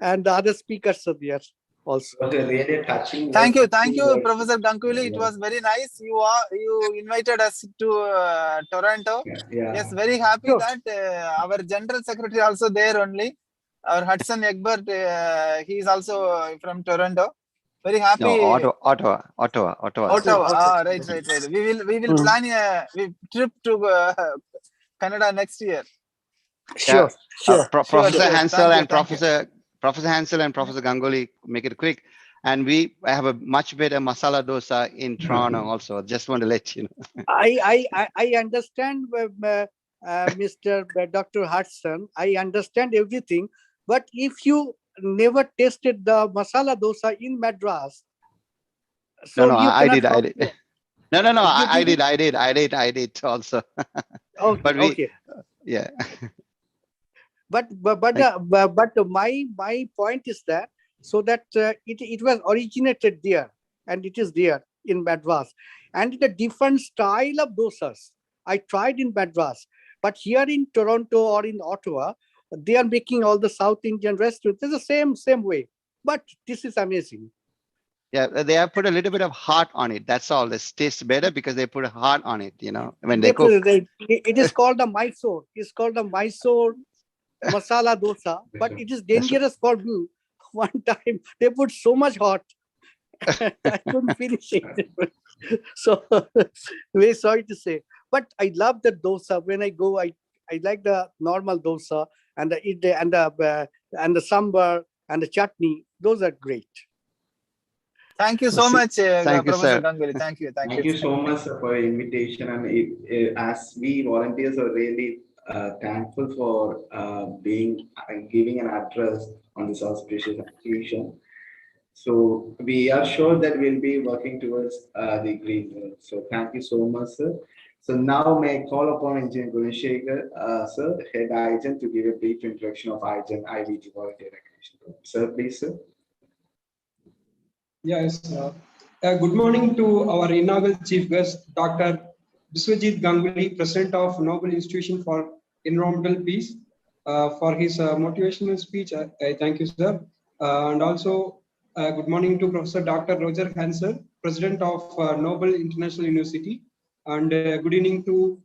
and the other speakers are there also. Really touching. Thank you, Professor Ganguly. It was very nice. You invited us to Toronto. Yeah. Yes, very happy that our General Secretary also there only. Our Hudson Egbert, he is also from Toronto. Very happy. No, Ottawa. Right. We will plan a trip to Canada next year. Sure. Professor Hansel and Professor Hansel and Professor Ganguly, make it quick. And we have a much better masala dosa in Toronto also. Just want to let you know. I understand, Mr. Dr. Hudson. I understand everything. But if you never tasted the masala dosa in Madras, so no, I did. No, I did also. Okay, but okay. Yeah. But my point is that, so that it was originated there, and it is there in Madras, and in a different style of dosas. I tried in Madras, but here in Toronto or in Ottawa, they are making all the South Indian restaurants. It's the same way, but this is amazing. Yeah, they have put a little bit of heart on it. That's all. This tastes better because they put a heart on it. You know, when they cook. It is called the Mysore. It's called the Mysore masala dosa, but it is dangerous for me. One time they put so much hot, I couldn't finish it. So very sorry to say, but I love the dosa. When I go, I like the normal dosa and the sambar and the chutney. Those are great. Thank you so much, Professor Ganguly. Thank you. Thank you so much for your invitation. And as we volunteers are really thankful for giving an address on this auspicious occasion. So we are sure that we'll be working towards the green world. So thank you so much, sir. So now may I call upon Engineer Gunashekhar, sir, Head Igen, to give a brief introduction of Igen IVD volunteer recognition program. Sir, please, sir. Yes. Good morning to our inaugural chief guest, Dr. Biswajit Ganguly, President of Nobel Institution for Environmental Peace, for his motivational speech. I thank you, sir. And also, good morning to Professor Dr. Roger Hansel, President of Nobel International University. And good evening to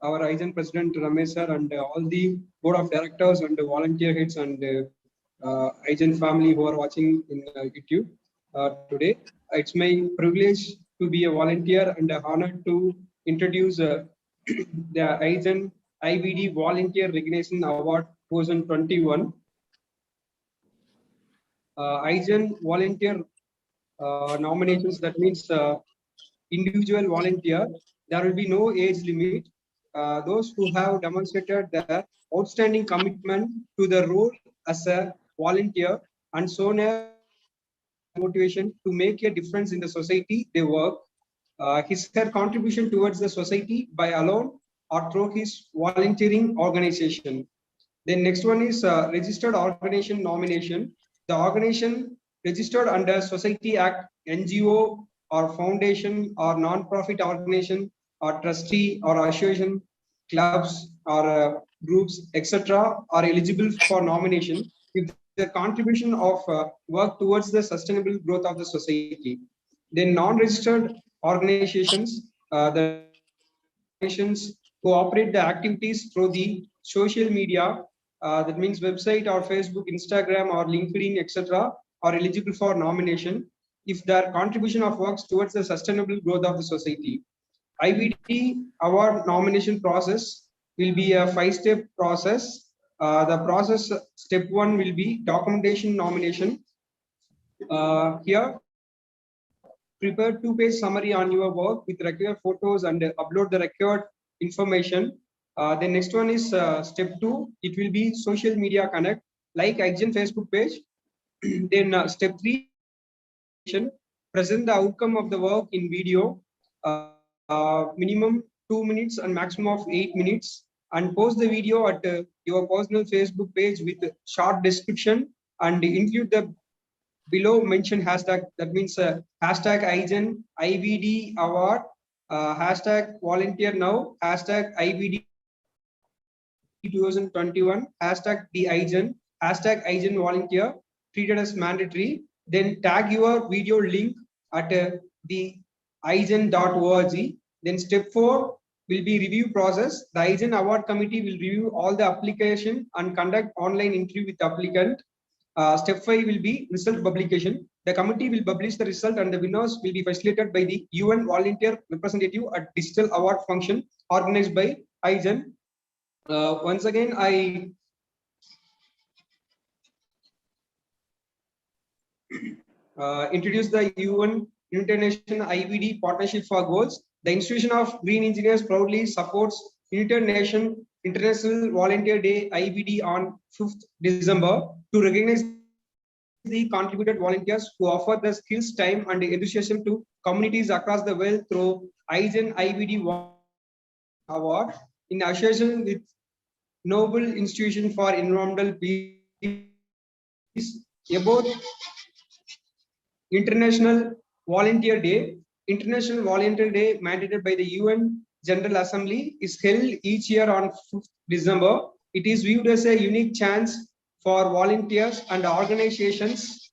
our Igen President Ramesh sir and all the board of directors and volunteer heads and Igen family who are watching in YouTube today. It's my privilege to be a volunteer and honored to introduce the Igen IVD Volunteer Recognition Award 2021. Igen Volunteer nominations, that means individual volunteer, there will be no age limit. Those who have demonstrated their outstanding commitment to the role as a volunteer and shown a motivation to make a difference in the society they work. His her contribution towards the society by alone or through his volunteering organization. Then next one is registered organization nomination. The organization registered under Society Act, NGO or foundation or non-profit organization or trustee or association, clubs or groups, etc. are eligible for nomination if the contribution of work towards the sustainable growth of the society. Then non-registered organizations, the organizations who operate the activities through the social media, that means website or Facebook, Instagram or LinkedIn, etc., are eligible for nomination if their contribution of works towards the sustainable growth of the society. IVD award nomination process will be a 5-step process. The process step 1 will be documentation nomination. Here, prepare 2-page summary on your work with required photos and upload the required information. The next one is step 2. It will be social media connect, like Igen Facebook page. Then step 3, present the outcome of the work in video, minimum 2 minutes and maximum of 8 minutes, and post the video at your personal Facebook page with a short description and include the below mentioned hashtag. That means hashtag Igen IVD award, hashtag volunteer now, hashtag IVD 2021, hashtag the Igen, hashtag Igen volunteer treated as mandatory. Then tag your video link at the igen.org. Then step 4 will be review process. The Igen award committee will review all the application and conduct online interview with the applicant. Step 5 will be result publication. The committee will publish the result and the winners will be facilitated by the UN volunteer representative at digital award function organized by Igen. Once again, I introduce the UN United Nations IVD Partnership for Goals. The Institution of Green Engineers proudly supports United Nations International Volunteer Day IVD on 5th December to recognize the contributed volunteers who offer the skills, time, and enthusiasm to communities across the world through Igen IVD award in association with Nobel Institution for Environmental Peace. About International Volunteer Day. International Volunteer Day, mandated by the UN General Assembly, is held each year on 5th December. It is viewed as a unique chance for volunteers and organizations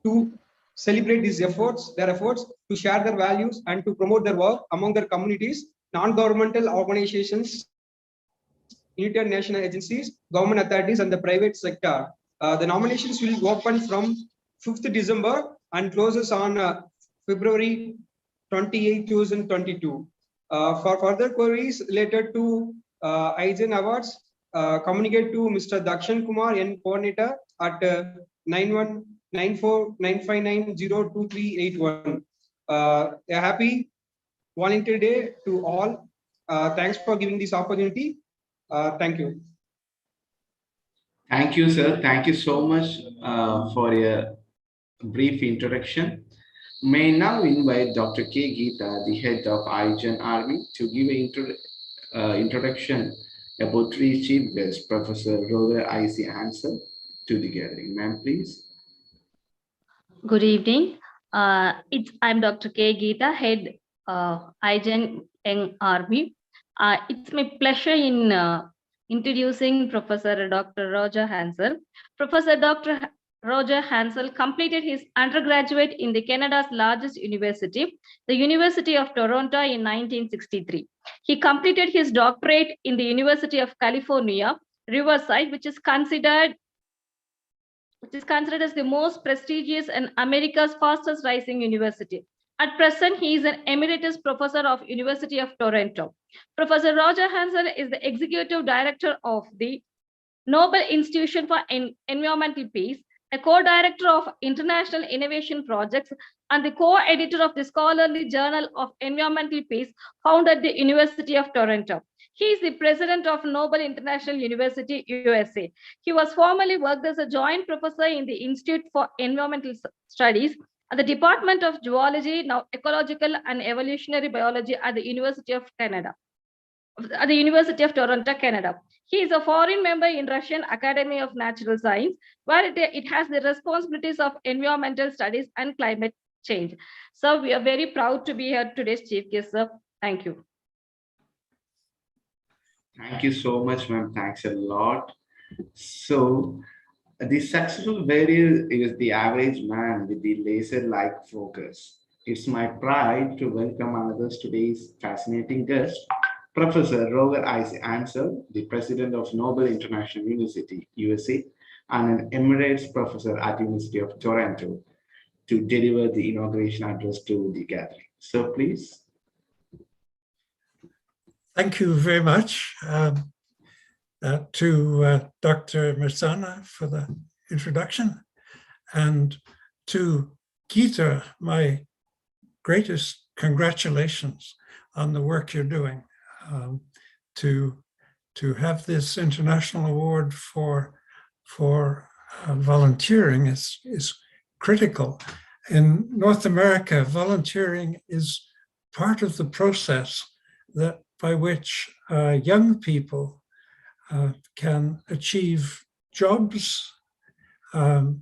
to celebrate their efforts to share their values and to promote their work among their communities, non-governmental organizations, international agencies, government authorities, and the private sector. The nominations will open from 5th December and closes on February 28, 2022. For further queries related to Igen Awards, communicate to Mr. Dakshan Kumar, N. Coordinator at 919495902381. A happy Volunteer Day to all. Thanks for giving this opportunity. Thank you. Thank you, sir. Thank you so much for your brief introduction. May now invite Dr. K. Geeta, the head of Igen Army, to give an introduction about three chief guests, Professor Roger I.C. Ansel, to the gathering. Ma'am, please. Good evening. I'm Dr. K. Geeta, head Igen Young Army. It's my pleasure in introducing Professor Dr. Roger Hansel. Professor Dr. Roger Hansel completed his undergraduate in the Canada's largest university, the University of Toronto, in 1963. He completed his doctorate in the University of California, Riverside, which is considered as the most prestigious and America's fastest rising university. At present, he is an emeritus professor of University of Toronto. Professor Roger Hansel is the executive director of the Nobel Institution for Environmental Peace, a co-director of international innovation projects, and the co-editor of the scholarly Journal of Environmental Peace, found at the University of Toronto. He is the president of Nobel International University, USA. He was formerly worked as a joint professor in the Institute for Environmental Studies at the Department of Zoology, now Ecological and Evolutionary Biology at the University of Toronto, Canada. He is a foreign member in Russian Academy of Natural Science, where it has the responsibilities of environmental studies and climate change. So we are very proud to be here today's chief guest, sir. Thank you. Thank you so much, ma'am. Thanks a lot. So, the successful warrior is the average man with the laser-like focus. It's my pride to welcome another today's fascinating guest, Professor Roger I.C. Ansel, the president of Nobel International University, USA, and an emeritus professor at University of Toronto, to deliver the inauguration address to the gathering. So please. Thank you very much to Dr. Mersana for the introduction, and to Geeta, my greatest congratulations on the work you're doing. To have this international award for volunteering is critical. In North America, volunteering is part of the process by which young people can achieve jobs. For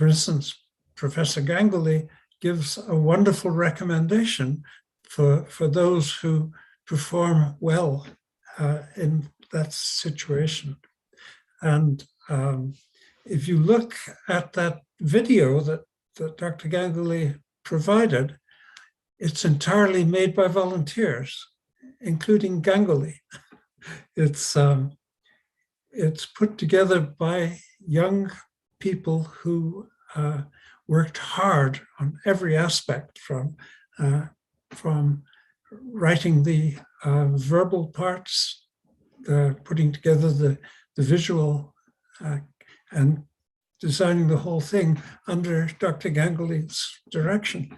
instance, Professor Ganguly gives a wonderful recommendation for those who perform well in that situation. And if you look at that video that Dr. Ganguly provided, it's entirely made by volunteers, including Ganguly. It's put together by young people who worked hard on every aspect, from writing the verbal parts, putting together the visual, and designing the whole thing under Dr. Ganguly's direction.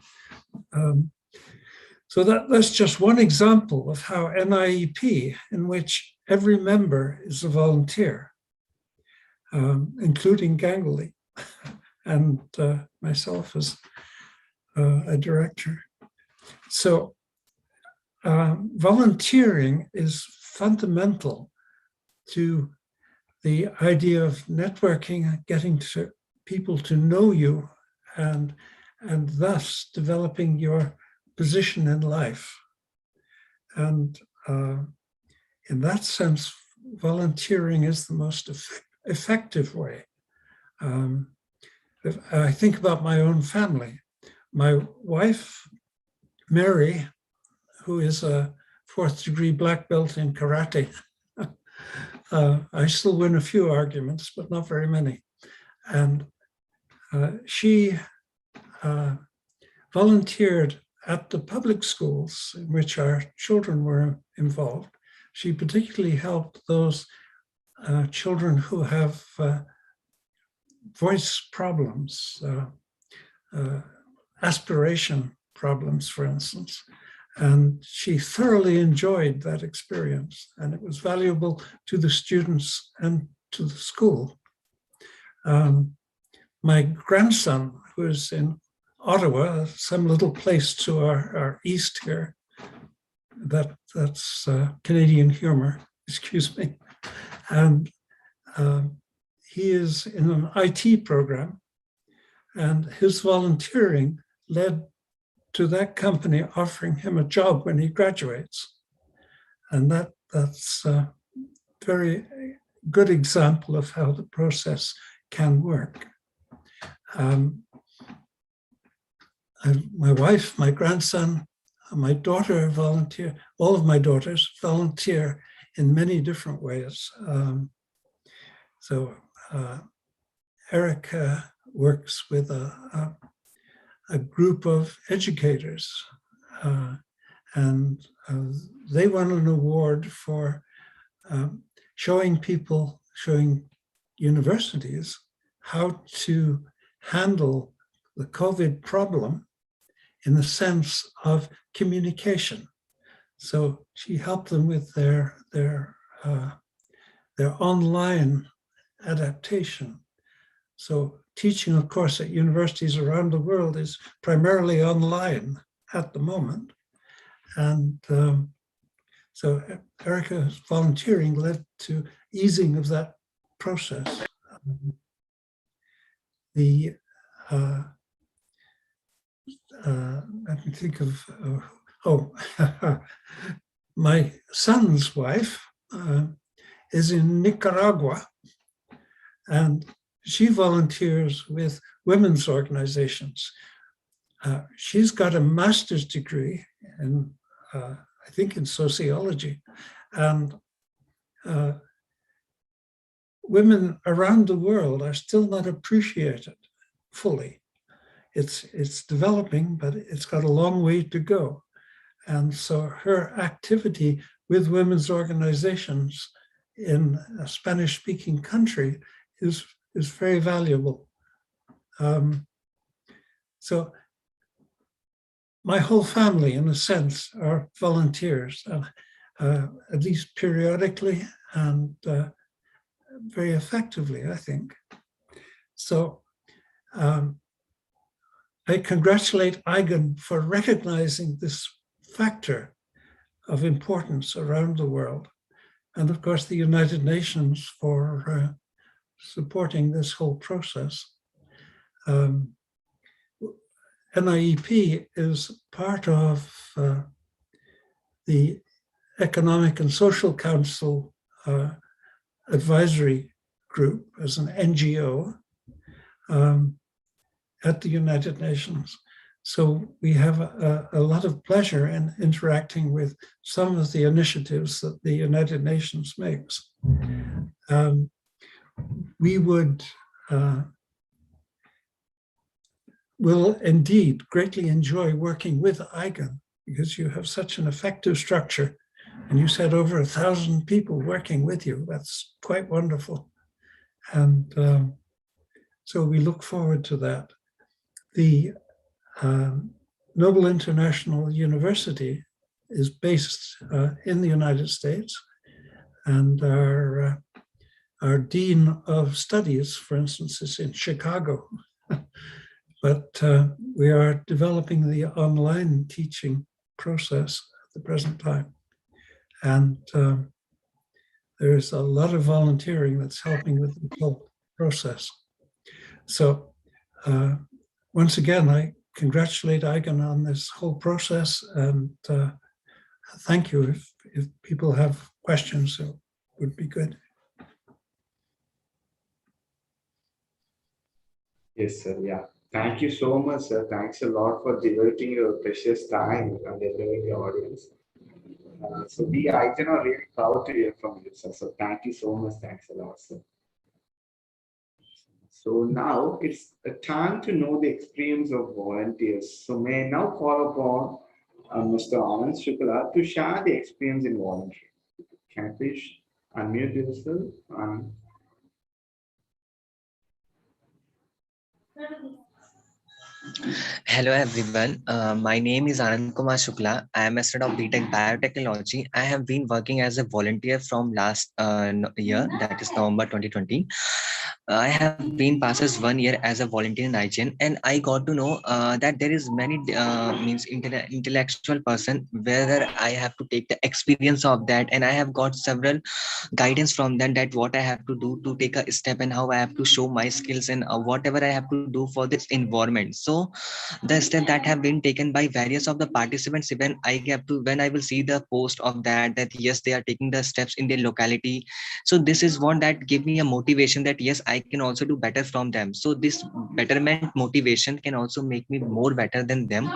So that's just one example of how NIEP, in which every member is a volunteer, including Ganguly and myself as a director. So volunteering is fundamental to the idea of networking, getting people to know you, and thus developing your position in life. And in that sense, volunteering is the most effective way. If I think about my own family, my wife, Mary, who is a 4th degree black belt in karate. I still win a few arguments, but not very many. And she volunteered at the public schools in which our children were involved. She particularly helped those children who have voice problems, aspiration problems, for instance. And she thoroughly enjoyed that experience, and it was valuable to the students and to the school. My grandson, who is in Ottawa, some little place to our east here. That's Canadian humor, excuse me. And he is in an IT program, and his volunteering led to that company offering him a job when he graduates. And that's a very good example of how the process can work. My wife, my grandson, my daughter volunteer, all of my daughters volunteer in many different ways. Eric works with a group of educators, and they won an award for showing universities how to handle the COVID problem in the sense of communication. So she helped them with their online adaptation. So teaching, of course, at universities around the world is primarily online at the moment. And so Erica's volunteering led to easing of that process. Let me think of, my son's wife is in Nicaragua, and she volunteers with women's organizations. She's got a master's degree in, I think, in sociology, and women around the world are still not appreciated fully. It's developing, but it's got a long way to go. And so her activity with women's organizations in a Spanish-speaking country is very valuable. So my whole family, in a sense, are volunteers, at least periodically and very effectively, I think. So I congratulate Igen for recognizing this factor of importance around the world. And of course, the United Nations for supporting this whole process. NIEP is part of the Economic and Social Council advisory group as an NGO at the United Nations. So we have a lot of pleasure in interacting with some of the initiatives that the United Nations makes. We will indeed greatly enjoy working with Igen, because you have such an effective structure, and you said over 1,000 people working with you. That's quite wonderful. And so we look forward to that. The Noble International University is based in the United States, and our Dean of Studies, for instance, is in Chicago. But we are developing the online teaching process at the present time. And there's a lot of volunteering that's helping with the whole process. So once again, I congratulate Igen on this whole process, and thank you. If people have questions, it would be good. Yes, sir. Yeah. Thank you so much, sir. Thanks a lot for devoting your precious time and delivering the audience. So we, Igen, are really proud to hear from you, sir. So thank you so much. Thanks a lot, sir. So now it's a time to know the experience of volunteers. So may I now call upon Mr. Anand Shukla to share the experience in volunteering. Can you please unmute yourself? Hello everyone, my name is Anand Kumar Shukla. I am a student of BTech Biotechnology. I have been working as a volunteer from last year, that is November 2020. I have been passes 1 year as a volunteer in IGN, and I got to know that there is many means intellectual person whether I have to take the experience of that, and I have got several guidance from them that what I have to do to take a step and how I have to show my skills and whatever I have to do for this environment. So the step that have been taken by various of the participants, when I will see the post of that yes, they are taking the steps in their locality. So this is one that give me a motivation that yes, I can also do better from them. So this betterment motivation can also make me more better than them.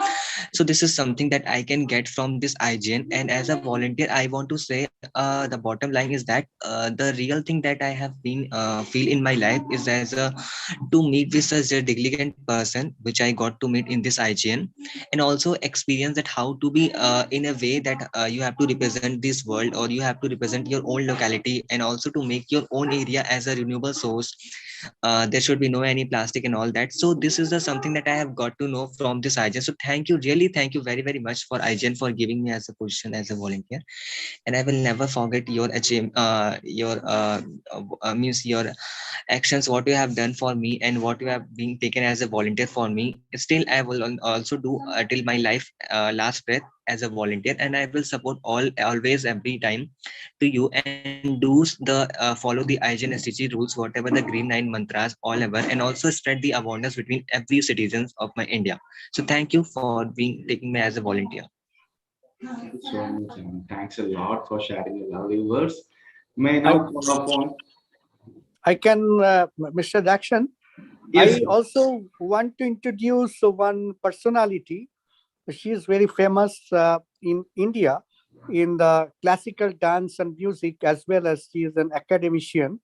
So this is something that I can get from this IGN. And as a volunteer, I want to say the bottom line is that the real thing that I have been feel in my life is as a to meet with such a diligent person which I got to meet in this IGN, and also experience that how to be in a way that you have to represent this world or you have to represent your own locality, and also to make your own area as a renewable source. There should be no any plastic and all that. So this is the something that I have got to know from this IGN. So thank you, really thank you very very much for IGN for giving me as a position as a volunteer. And I will never forget your means your actions, what you have done for me and what you have been taken as a volunteer for me. Still I will also do till my life last breath as a volunteer, and I will support always every time to you and do follow the IGN SDG rules, whatever the green 9 mantras all over, and also spread the awareness between every citizens of my India. So thank you for being taking me as a volunteer. Thank you so much, and thanks a lot for sharing your lovely words. May I I, now call upon? I can, Mr. Dakshan, Yes, I also want to introduce one personality. She is very famous in India in the classical dance and music, as well as she is an academician.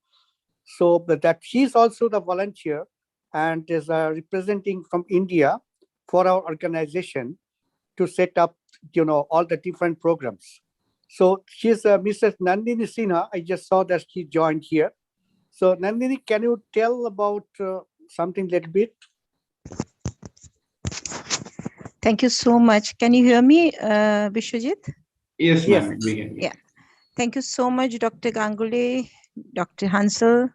So that she's also the volunteer and is representing from India for our organization to set up, all the different programs. So she's Mrs. Nandini Sinha. I just saw that she joined here. So Nandini, can you tell about something little bit? Thank you so much. Can you hear me, Bishwajit? yes, Yes. ma'am. We can. Yeah. Thank you so much, Dr. Ganguly, Dr. Hansel,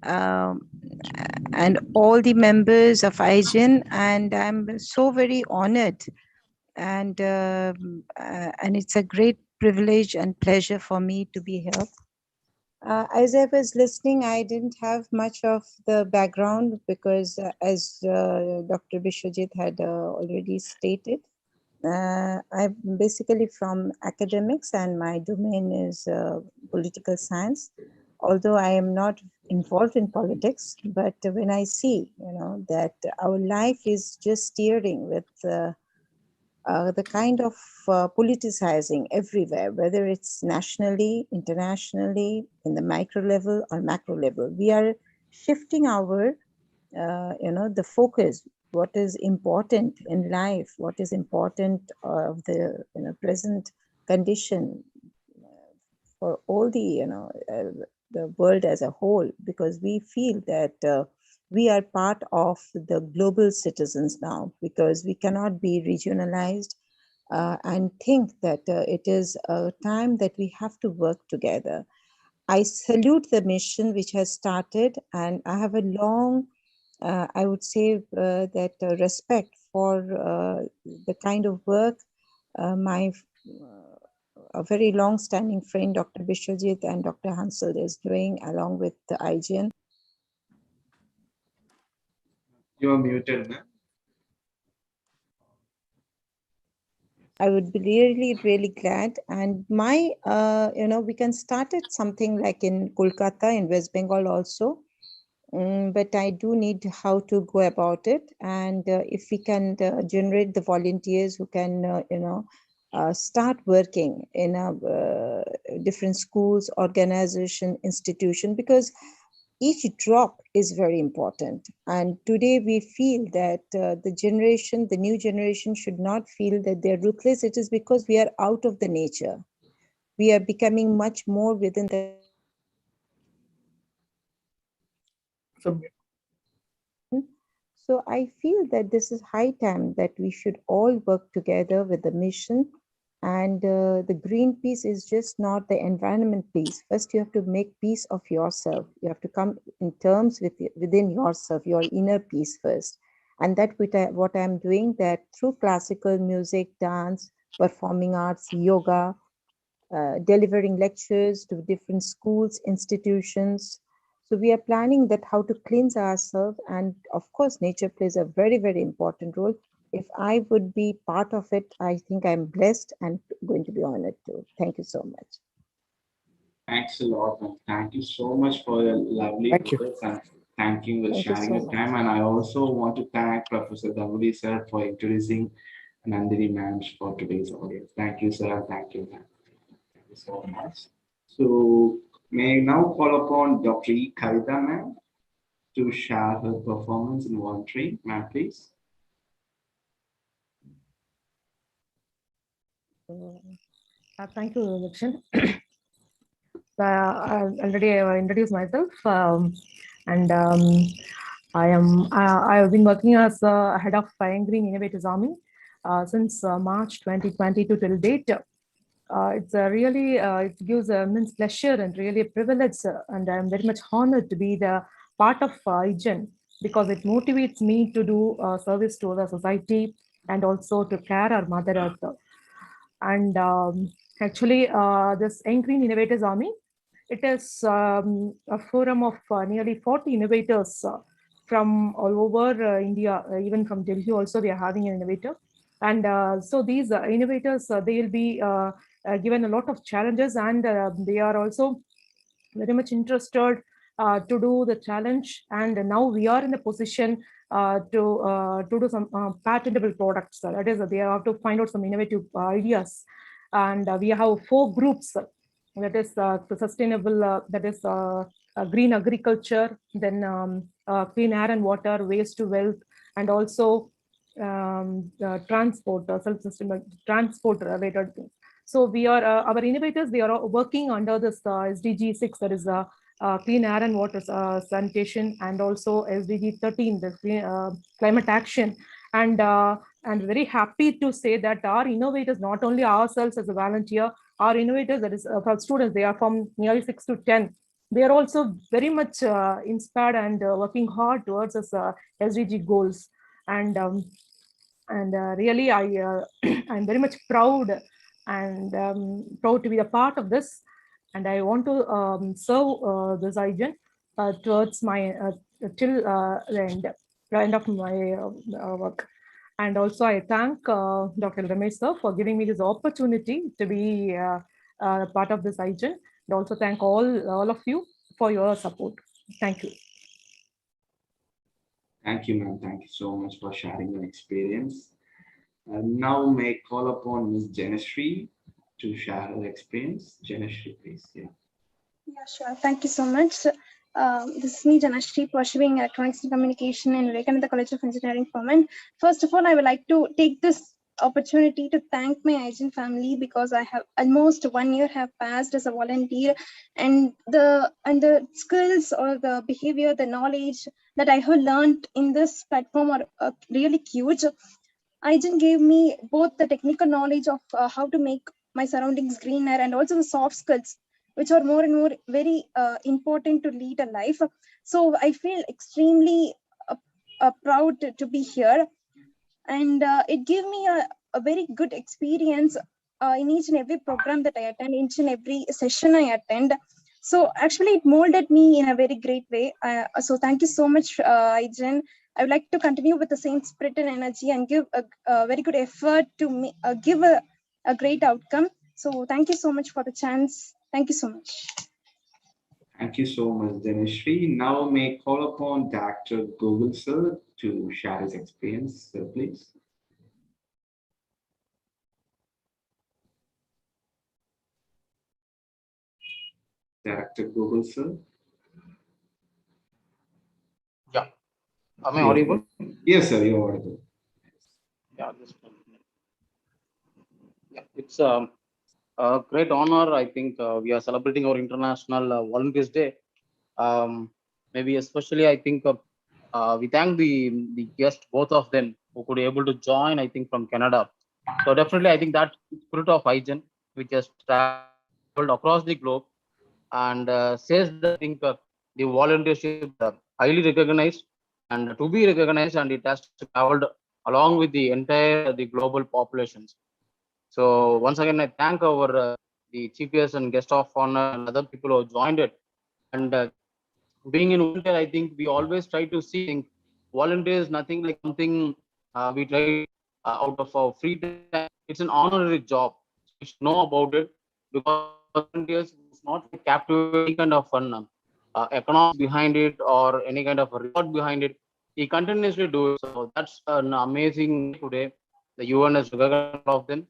and all the members of IGN. And I'm so very honored, and it's a great privilege and pleasure for me to be here. As I was listening, I didn't have much of the background because, as Dr. Bishwajit had already stated, I'm basically from academics and my domain is political science. Although I am not involved in politics, but when I see, that our life is just steering with the kind of politicizing everywhere, whether it's nationally, internationally, in the micro level or macro level, we are shifting our, the focus, what is important in life, what is important of the present condition for all the world as a whole, because we feel that we are part of the global citizens now, because we cannot be regionalized and think that it is a time that we have to work together. I salute the mission which has started, and I have a long, I would say that respect for the kind of work my a very long-standing friend, Dr. Bishwajit and Dr. Hansel is doing along with the IGN. You are muted, ma'am. I would be really, really glad. And my, we can start at something like in Kolkata, in West Bengal also. But I do need how to go about it. And if we can generate the volunteers who can, start working in different schools, organization, institution, because each drop is very important. And today we feel that the new generation should not feel that they're ruthless. It is because we are out of the nature. We are becoming much more within the. So I feel that this is high time that we should all work together with the mission And the green piece is just not the environment piece. First, you have to make peace of yourself. You have to come in terms within yourself, your inner peace first. And that what I'm doing, that through classical music, dance, performing arts, yoga, delivering lectures to different schools, institutions. So we are planning that how to cleanse ourselves. And of course, nature plays a very, very important role. If I would be part of it, I think I'm blessed and going to be honored too. Thank you so much. Thanks a lot, and thank you so much for your lovely Thank you. words and thank you for Thank you sharing so your much. time. And I also want to thank Professor Dambuli sir for introducing Nandini ma'am for today's audience. Thank you, sir. Thank you, ma'am. Thank you so much. So may I now call upon Dr. E. Kavita ma'am to share her performance in voluntary. Ma'am, please. Thank you, Dakshin. I already introduced myself, and I have been working as head of Fire Green Innovators Army since March 2022 till date. It's really it gives immense pleasure and really a privilege, and I'm very much honored to be the part of Igen, because it motivates me to do service to the society and also to care our Mother Earth. And actually, this Young Green Innovators Army, it is a forum of nearly 40 innovators from all over India, even from Delhi also we are having an innovator. And so these innovators, they will be given a lot of challenges, and they are also very much interested to do the challenge. And now we are in a position to do some patentable products. That is, they have to find out some innovative ideas. And we have 4 groups. That is sustainable, that is green agriculture, then clean air and water, waste to wealth, and also transport, self-sustainable transport related things. So we are our innovators. They are working under this SDG 6, that is clean air and water sanitation, and also SDG 13, the climate action. And very happy to say that our innovators, not only ourselves as a volunteer, our innovators, that is for students, they are from nearly 6 to 10. They are also very much inspired and working hard towards us SDG goals. And really, I'm very much proud and proud to be a part of this. And I want to serve this Igen towards my till the end of my work. And also I thank Dr. Ramesh sir for giving me this opportunity to be part of this Igen. And also thank all of you for your support. Thank you. Thank you, ma'am. Thank you so much for sharing your experience. Now may I call upon Ms. Janashri to share her experience. Janashri, please. Yeah. Yeah, sure. Thank you so much. This is me, Janashri, pursuing Electronics and Communication in Vivekananda College of Engineering, Permanent. First of all, I would like to take this opportunity to thank my Igen family, because I have almost 1 year have passed as a volunteer, and the skills or the behavior, the knowledge that I have learned in this platform are really huge. Igen gave me both the technical knowledge of how to make my surroundings greener, and also the soft skills, which are more and more very important to lead a life. So I feel extremely proud to be here, and it gave me a very good experience in each and every program that I attend, each and every session I attend. So actually it molded me in a very great way. So thank you so much, Igen. I would like to continue with the same spirit and energy and give a very good effort to give a great outcome. So thank you so much for the chance. Thank you so much. Thank you so much, Janashri. Now may I call upon Dr. Google sir to share his experience, sir, please. Dr. Google sir. Yeah. Am I audible? Yes, sir, you're audible. Yeah, it's a great honor. I think we are celebrating our International Volunteers Day. Maybe especially, I think we thank the guests, both of them, who could be able to join, I think, from Canada. So definitely, I think that spirit of hygiene, which has traveled across the globe, and says that I think the volunteership is highly recognized and to be recognized, and it has traveled along with the entire the global populations. So once again, I thank our the chief guest and guest of honor and other people who have joined it. And being in volunteer, I think we always try to see volunteer is nothing like something we try out of our free time. It's an honorary job. We should know about it because volunteers is not captive any kind of fun economics behind it or any kind of a reward behind it. He continuously do it. So that's an amazing today. The UN has recognized all of them.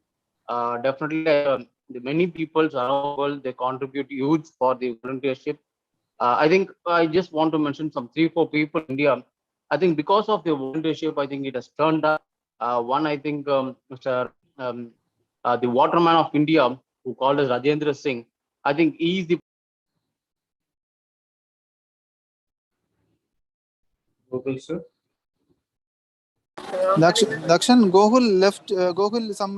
Definitely, the many peoples around the world they contribute huge for the volunteership. I think I just want to mention some 3-4 people in India. I think because of the volunteership, I think it has turned up. One, I think Mr. The waterman of India, who called as Rajendra Singh. I think he is the Gokul, sir. Dakshan, Gohul left. Gohul some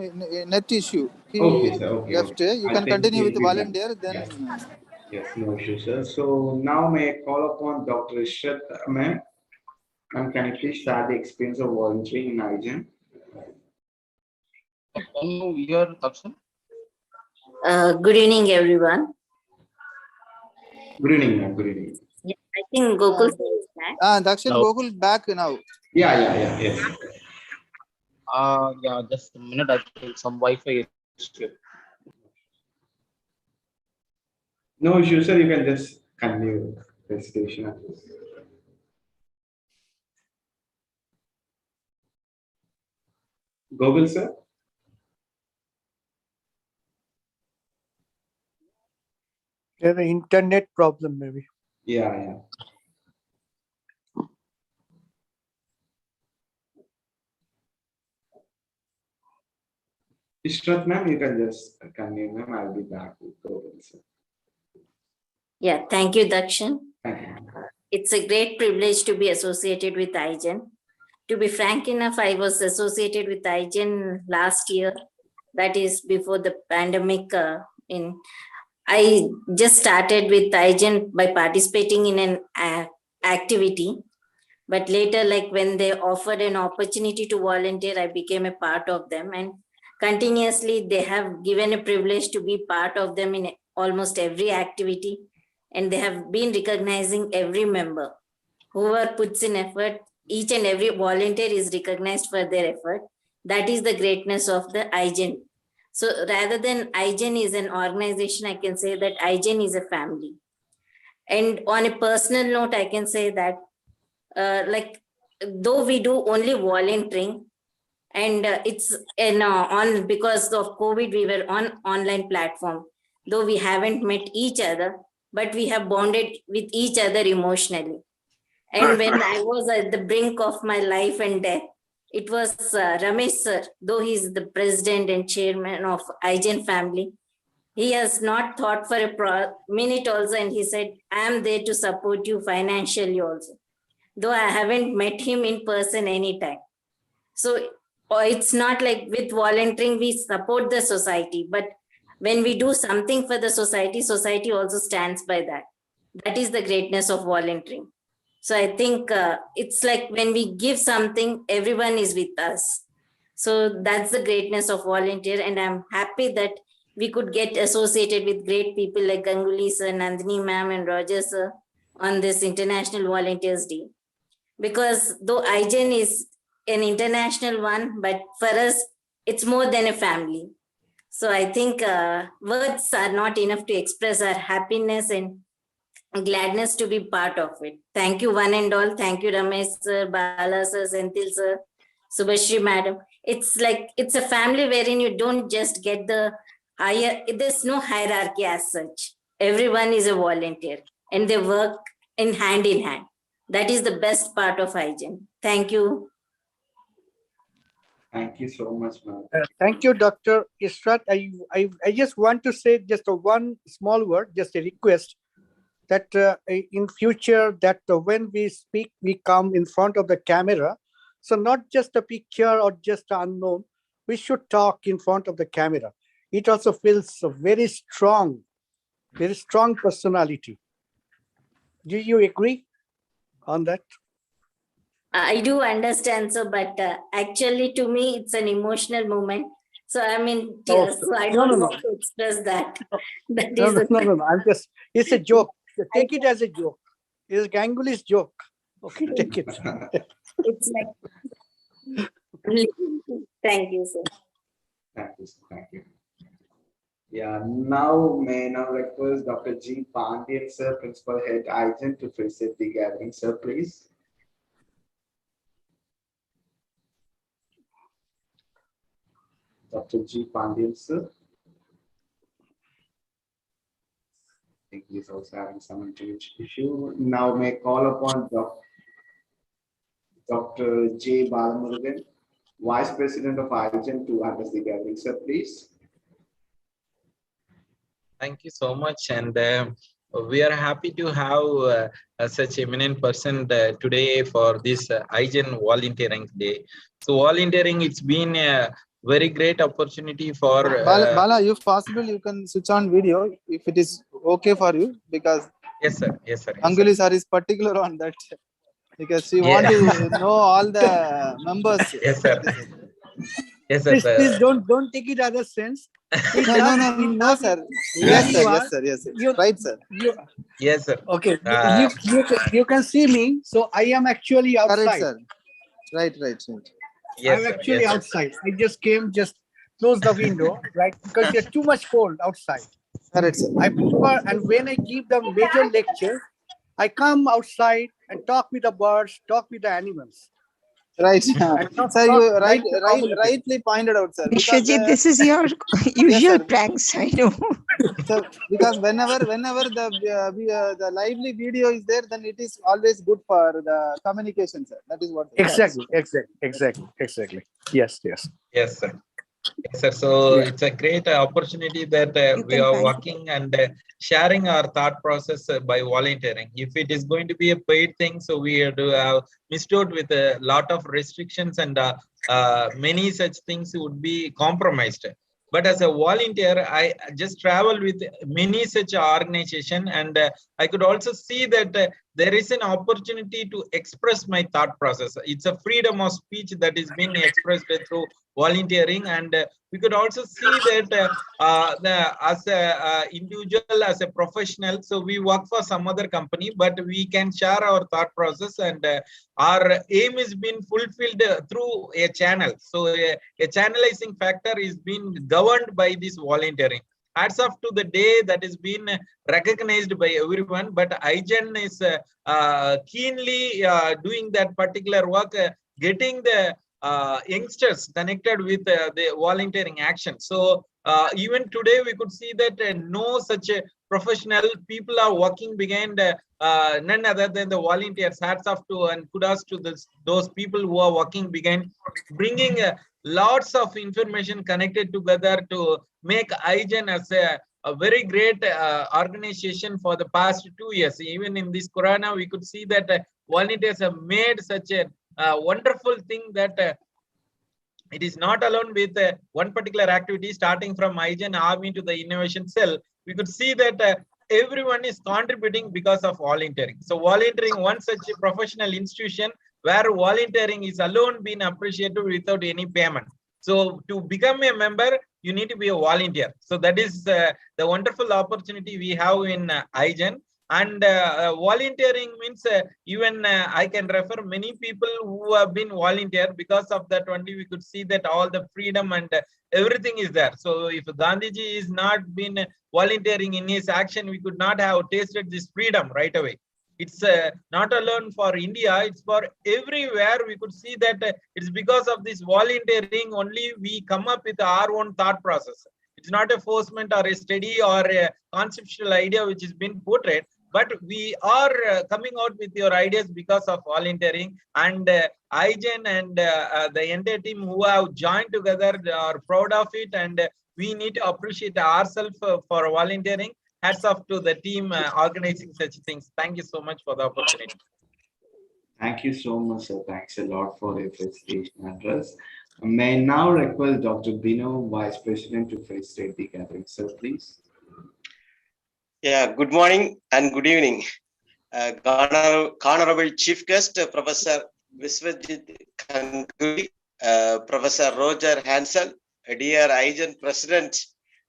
net issue. Okay, He sir. Okay, left. okay. You I'll can take continue with the you back. volunteer. Then Yes. Yes, no issue, sir. So now may I call upon Dr. Ishrat, ma'am. Ma'am, can you please share the experience of volunteering in IGEN? Can you hear Dakshan? Good evening, everyone. Good evening, ma'am. Good evening. Yeah, I think Gokul is back. Dakshan, No. Gohul back now. Yeah, yes. Yeah, just a minute. I think some Wi-Fi issue. No issue, sir. You can just continue the station. Google, sir. There's an internet problem, maybe. Yeah. Ishrat, ma'am, you can just continue, ma'am. I'll be back with Google, sir. Yeah, thank you, Dakshan. Thank you. It's a great privilege to be associated with Igen. To be frank enough, I was associated with Igen last year. That is before the pandemic. I just started with Igen by participating in an activity. But later, like when they offered an opportunity to volunteer, I became a part of them. And continuously, they have given a privilege to be part of them in almost every activity. And they have been recognizing every member. Whoever puts in effort, each and every volunteer is recognized for their effort. That is the greatness of the Igen. So rather than Igen is an organization, I can say that Igen is a family. And on a personal note, I can say that like though we do only volunteering and it's on because of COVID we were on online platform, though we haven't met each other, but we have bonded with each other emotionally. And when I was at the brink of my life and death, it was Ramesh sir, though he's the president and chairman of Igen family. He has not thought for a minute also, and he said, I am there to support you financially also, though I haven't met him in person anytime. So it's not like with volunteering, we support the society, but when we do something for the society, society also stands by that. That is the greatness of volunteering. So I think it's like when we give something, everyone is with us. So that's the greatness of volunteer. And I'm happy that we could get associated with great people like Ganguly sir, Nandini ma'am, and Roger sir on this International Volunteers Day. Because though Igen is an international one, but for us, it's more than a family. So I think words are not enough to express our happiness and gladness to be part of it. Thank you one and all. Thank you Ramesh sir, Bala sir, Senthil sir, Subhashri madam. It's like, it's a family wherein you don't just get the higher, there's no hierarchy as such. Everyone is a volunteer and they work in hand. That is the best part of hygiene. Thank you. Thank you so much, ma'am. Thank you, Dr. Ishrat. I just want to say just one small word, just a request that in future that when we speak, we come in front of the camera. So not just a picture or just unknown. we should talk in front of the camera. It also feels a very strong personality. Do you agree on that? I do understand, so but actually to me it's an emotional moment. So I'm in tears. So I don't want to express that. That is No. I'm just, it's a joke. Take it as a joke. It's Ganguly's joke. Okay, take it. It's like, thank you, sir. Thank you, sir. Thank you. Yeah, now may now request Dr. G. Pandyan, sir, Principal Head Igen, to facilitate the gathering, sir, please. Dr. G. Pandyan, sir. I think he's also having some internet issue. Now may call upon Dr. J. Balamurugan, Vice President of Igen, to address the gathering, sir, please. Thank you so much, and we are happy to have such eminent person today for this Igen volunteering day. So volunteering, it's been a very great opportunity for Bala, if possible, you can switch on video if it is okay for you, because yes, sir. Yes, sir. Yes, Anguli sir is particular on that, because she want to know all the members. Yes, sir. Yes, sir. Please don't take it as a sense. No, sir. Yes, sir. Right, sir. Yes, sir. Okay, you can see me, so I am actually outside. Correct, sir. Right. Yes, I'm sir. actually Yes, outside. I just came, just close the window, right? Because there's too much cold outside. Correct, sir. I prefer, and when I give the major lecture, I come outside and talk with the birds, talk with the animals. Right. Sir, you rightly pointed out, sir. Vishwajit, this is your usual pranks, I know. So, because whenever the lively video is there, then it is always good for the communication, sir. That is what. Exactly. Yes. Yes, sir. Yes, sir. So it's a great opportunity that we are working and sharing our thought process by volunteering. If it is going to be a paid thing, so we have to have missed out with a lot of restrictions, and many such things would be compromised. But as a volunteer, I just travel with many such organizations, and I could also see that there is an opportunity to express my thought process. It's a freedom of speech that is being expressed through volunteering, and we could also see that as a individual, as a professional, so we work for some other company, but we can share our thought process, and our aim is being fulfilled through a channel. So a channelizing factor is being governed by this volunteering. Hats off to the day that is being recognized by everyone, but Igen is keenly doing that particular work, getting the youngsters connected with the volunteering action. So even today we could see that no such professional people are working behind none other than the volunteers. Hats off to and kudos to those people who are working behind, bringing lots of information connected together to make Igen as a very great organization for the past 2 years. Even in this corona, we could see that volunteers have made such a wonderful thing that it is not alone with one particular activity. Starting from Igen Army to the innovation cell, we could see that everyone is contributing because of volunteering. So volunteering, one such a professional institution where volunteering is alone being appreciated without any payment. So to become a member, you need to be a volunteer. So that is the wonderful opportunity we have in Igen. And volunteering means even I can refer many people who have been volunteer. Because of that only we could see that all the freedom and everything is there. So if Gandhiji is not been volunteering in his action, we could not have tasted this freedom right away. It's not alone for India, it's for everywhere. We could see that it's because of this volunteering only we come up with our own thought process. It's not a forcement or a study or a conceptual idea which has been portrayed, but we are coming out with your ideas because of volunteering. And Igen and the entire team who have joined together are proud of it, and we need to appreciate ourselves for volunteering. Hats off to the team organizing such things. Thank you so much for the opportunity. Thank you so much, sir. Thanks a lot for your presentation address. May I now request Dr. Bino, Vice President, to facilitate the gathering. Sir, please. Yeah, good morning and good evening. Honorable Chief Guest, Professor Viswajit Kanguli, Professor Roger Hansel, dear Igen President,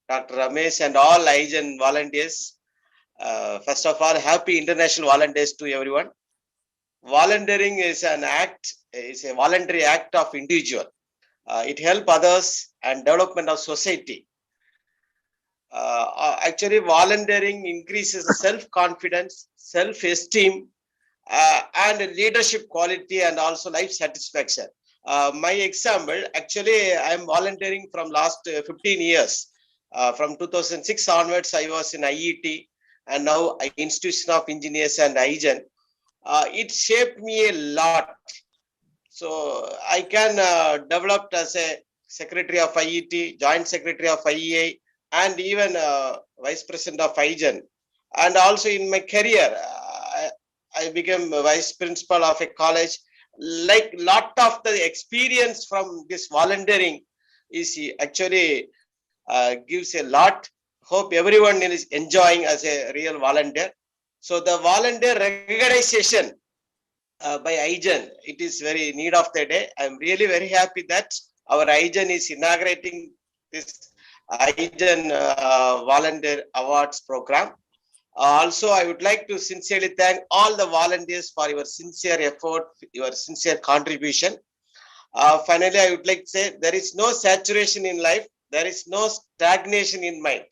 Dr. Ramesh, and all Igen volunteers. First of all, happy International Volunteers to everyone. Volunteering is an act, is a voluntary act of individual. It helps others and development of society. Actually, volunteering increases self-confidence, self-esteem, and leadership quality, and also life satisfaction. My example, actually, I am volunteering from last 15 years. From 2006 onwards, I was in IET, and now Institution of Engineers and Igen. It shaped me a lot. So I can develop as a secretary of IET, joint secretary of IEA, and even vice president of Igen. And also in my career, I became a vice principal of a college. Like lot of the experience from this volunteering is actually gives a lot. Hope everyone is enjoying as a real volunteer. So the volunteer recognition by Igen, it is very need of the day. I'm really very happy that our Igen is inaugurating this Igen Volunteer Awards program. Also, I would like to sincerely thank all the volunteers for your sincere effort, your sincere contribution. Finally, I would like to say there is no saturation in life. There is no stagnation in mind.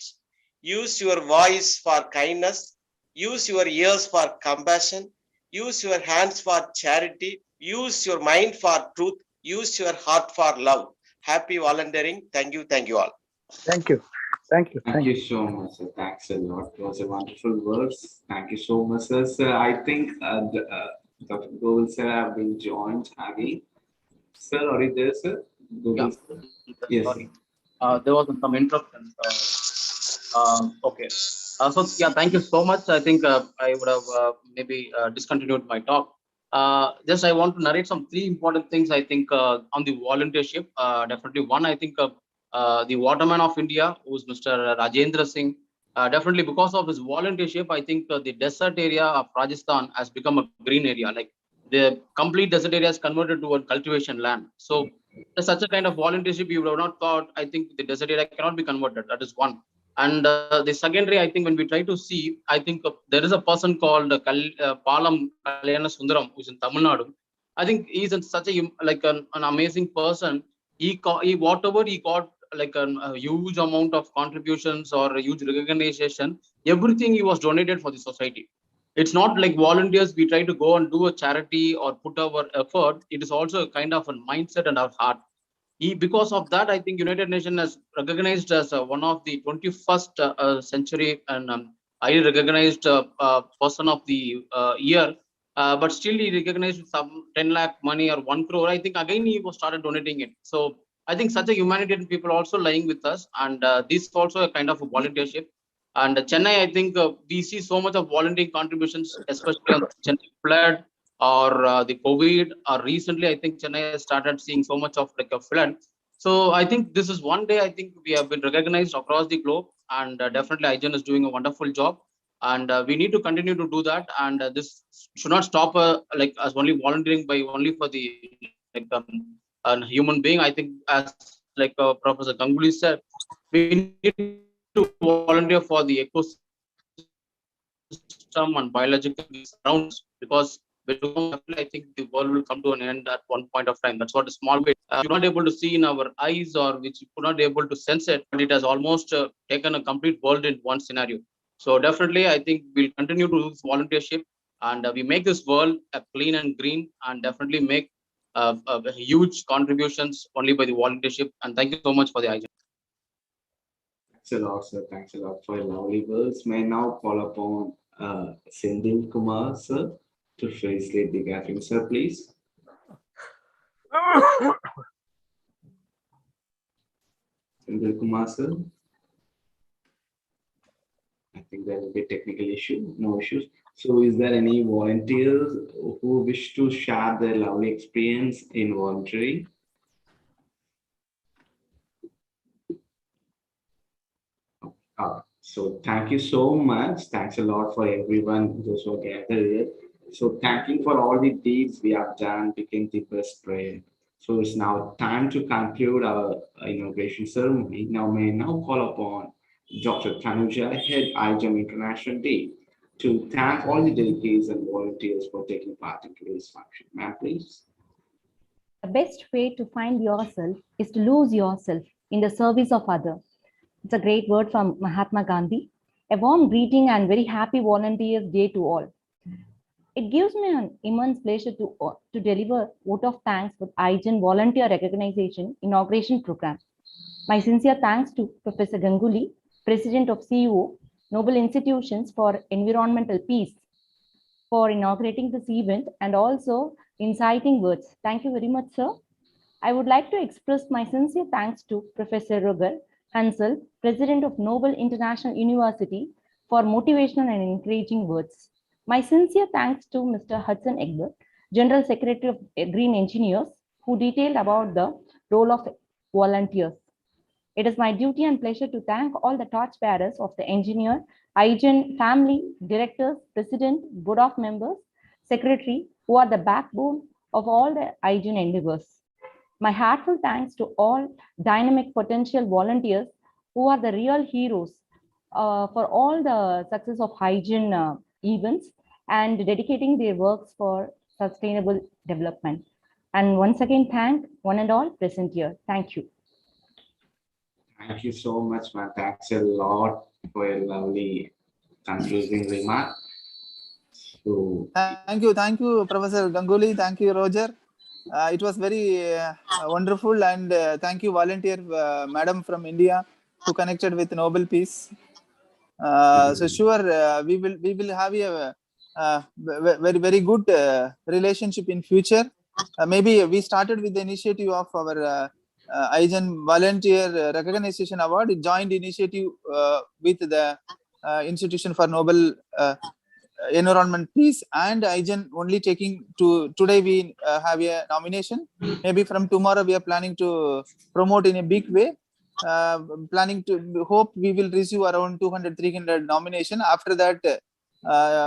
Use your voice for kindness. Use your ears for compassion. Use your hands for charity. Use your mind for truth. Use your heart for love. Happy volunteering. Thank you. Thank you all. Thank you. Thank you. Thank you so much, sir. Thanks a lot. It was a wonderful words. Thank you so much, sir. Sir, I think Dr. Govind sir have been joined again. Sir, are you there, sir? Yeah. Yes. Sorry. There was some interruption. Okay. So yeah, thank you so much. I think I would have maybe discontinued my talk. Just I want to narrate some three important things. I think on the volunteership. Definitely one. I think the waterman of India, who's Mr. Rajendra Singh. Definitely because of his volunteership, I think the desert area of Rajasthan has become a green area. Like the complete desert area is converted to a cultivation land. So such a kind of volunteership you would have not thought. I think the desert area cannot be converted. That is one. And the secondary, I think when we try to see, I think there is a person called Palam Kalyana Sundaram, who's in Tamil Nadu. I think he's such a like an amazing person. He whatever he got, like a huge amount of contributions or a huge recognition, everything he was donated for the society. It's not like volunteers we try to go and do a charity or put our effort. It is also a kind of a mindset and our heart. Because of that, I think United Nations has recognized as one of the 21st century and highly recognized person of the year. But still he recognized some 10 lakh money or 1 crore. I think again he was started donating it. So I think such a humanitarian people also lying with us, and this is also a kind of a volunteership. And Chennai, I think we see so much of volunteering contributions, especially on Chennai flood or the COVID, or recently, I think Chennai has started seeing so much of like a flood. So I think this is one day, I think we have been recognized across the globe, and definitely Igen is doing a wonderful job. And we need to continue to do that. And this should not stop like as only volunteering by only for the like a human being. I think as like Professor Ganguly said, we need to volunteer for the ecosystem and biological surroundings, because when we do, I think the world will come to an end at one point of time. That's what a small bit you're not able to see in our eyes, or which you're not able to sense it, but it has almost taken a complete world in one scenario. So definitely, I think we'll continue to do volunteership, and we make this world clean and green, and definitely make huge contributions only by the volunteership. And thank you so much for the idea. Thanks a lot, sir. Thanks a lot for your lovely words. May I now call upon Sendil Kumar, sir, to facilitate the gathering, sir, please. Sendil Kumar, sir. I think there will be a technical issue. No issues. So, is there any volunteers who wish to share their lovely experience in volunteering? So thank you so much. Thanks a lot for everyone those who are gathered here. So thank you for all the deeds we have done became the best prayer. So it's now time to conclude our inauguration ceremony. Now may I now call upon Dr. Tanuja, Head IGEM International Day, to thank all the delegates and volunteers for taking part in today's function. Ma'am, please. The best way to find yourself is to lose yourself in the service of others. It's a great word from Mahatma Gandhi. A warm greeting and very happy Volunteers Day to all. It gives me an immense pleasure to deliver vote of thanks for Igen Volunteer Recognition Inauguration Program. My sincere thanks to Professor Ganguly, President of CEO, Noble Institutions for Environmental Peace, for inaugurating this event and also inciting words. Thank you very much, sir. I would like to express my sincere thanks to Professor Roger Hansel, President of Noble International University, for motivational and encouraging words. My sincere thanks to Mr. Hudson Egbert, General Secretary of Green Engineers, who detailed about the role of volunteers. It is my duty and pleasure to thank all the torchbearers of the engineer, Igen family, directors, president, board of members, secretary, who are the backbone of all the Igen endeavors. My heartfelt thanks to all dynamic potential volunteers who are the real heroes for all the success of hygiene events and dedicating their works for sustainable development. And once again, thank one and all present here. Thank you. Thank you so much, man. Thanks a lot for your lovely concluding remark. So, thank you, Professor Ganguly. Thank you, Roger. It was very wonderful, and thank you, volunteer madam from India, who connected with Nobel Peace. So sure, we will have a very good relationship in future. Maybe we started with the initiative of our Igen Volunteer Recognition Award, joint initiative with the Institution for Nobel Environment Peace and Igen only taking to today. We have a nomination. Maybe from tomorrow we are planning to promote in a big way. Planning to hope we will receive around 200-300 nomination. After that,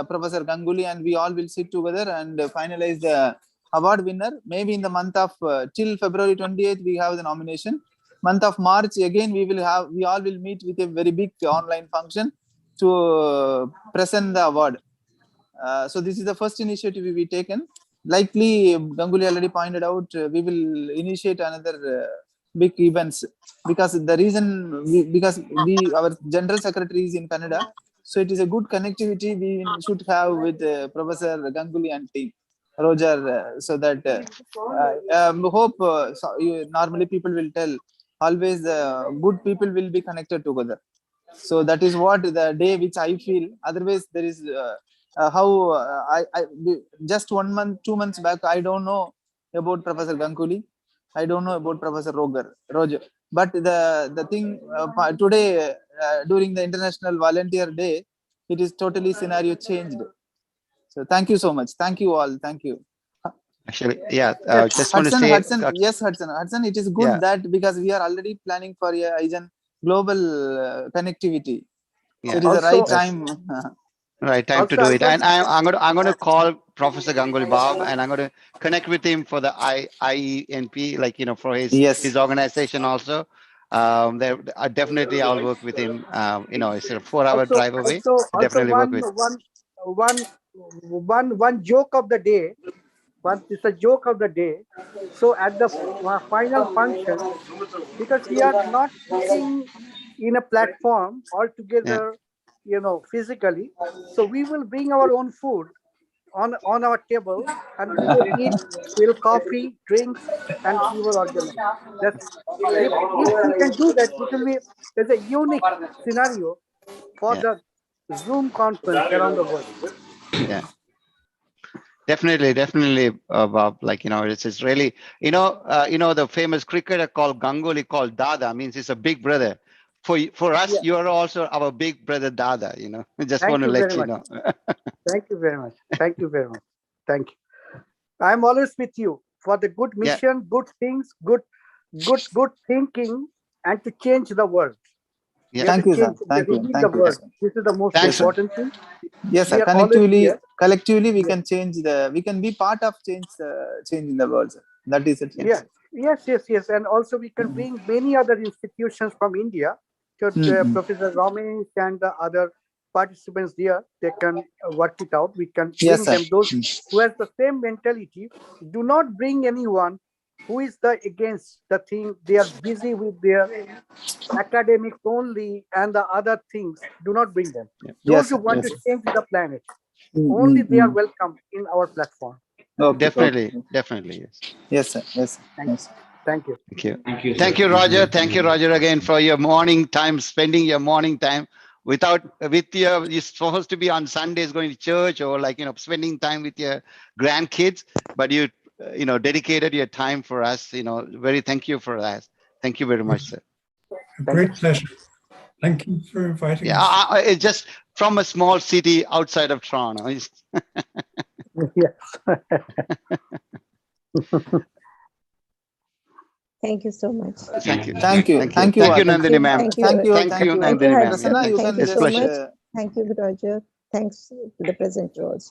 Professor Ganguly and we all will sit together and finalize the award winner. Maybe in the month of till February 28th we have the nomination. Month of March again we all will meet with a very big online function to present the award. So this is the first initiative we taken. Likely Ganguly already pointed out, we will initiate another big events, because the reason because our general secretary is in Canada, so it is a good connectivity we should have with Professor Ganguly and team Roger, so that hope normally people will tell always good people will be connected together. So that is what the day which I feel. Otherwise there is how I just 1 month 2 months back I don't know about Professor Ganguly. I don't know about Professor Roger. But the thing today during the International Volunteer Day, it is totally scenario changed. So thank you so much. Thank you all. Thank you. Actually, yeah. Yes, Just want to say, Hudson. It is good that because we are already planning for a global connectivity. So it is the right time. Right time to do it. And I'm going to call Professor Ganguly Bob, and I'm going to connect with him for the IENP, like for his organization also. There definitely I'll work with him. It's a 4-hour drive away. Definitely work with. One joke of the day. It's a joke of the day. So at the final function, because we are not sitting in a platform altogether, physically, so we will bring our own food on our table, and we will eat, we'll coffee, drinks, and we will organize. That's if we can do that, it will be there's a unique scenario for the Zoom conference around the world. Yeah. Definitely, Bob. It's really, the famous cricketer called Ganguly called Dada, means it's a big brother. For us, you are also our big brother Dada. Just want to let you know. Thank you very much. Thank you very much. Thank you. I'm always with you for the good mission, good things, good thinking, and to change the world. Yeah. We have Thank to you, sir. change, we have Thank to you. heal the Thank you. world. This is the most Thanks, sir. important thing. Yes, We sir. are always here. Collectively, we Yes. can change we can be part of change in the world, sir. That is it. Yes, yes. And also we can bring many other institutions from India to Professor Ramesh and the other participants there. They can work it out. We can Yes, bring sir. them. Those who has the same mentality, do not bring anyone who is against the thing. They are busy with their academics only and the other things. Do not bring them. Those Yes, who sir. want Yes, to sir. change the planet, only they are welcome in our platform. Okay. Definitely, yes. Yes, sir. Yes, sir. Yes, sir. Thank you. Thank you. Thank you, sir. Thank you, Roger. Thank you, Roger, again for your morning time, spending your morning time with your, you're supposed to be on Sundays going to church or spending time with your grandkids, but you dedicated your time for us, thank you for that. Thank you very much, sir. A great pleasure. Thank you for inviting Yeah, us. it's just from a small city outside of Toronto. Yes. Thank you so much. Thank you. Thank you. Thank you, Nandini ma'am. Thank you. Thank you, Thank you, Nandini ma'am. Harsha. Prasanna, you Thank can you It's so just much. Thank you, Roger. Thanks to the presenter also.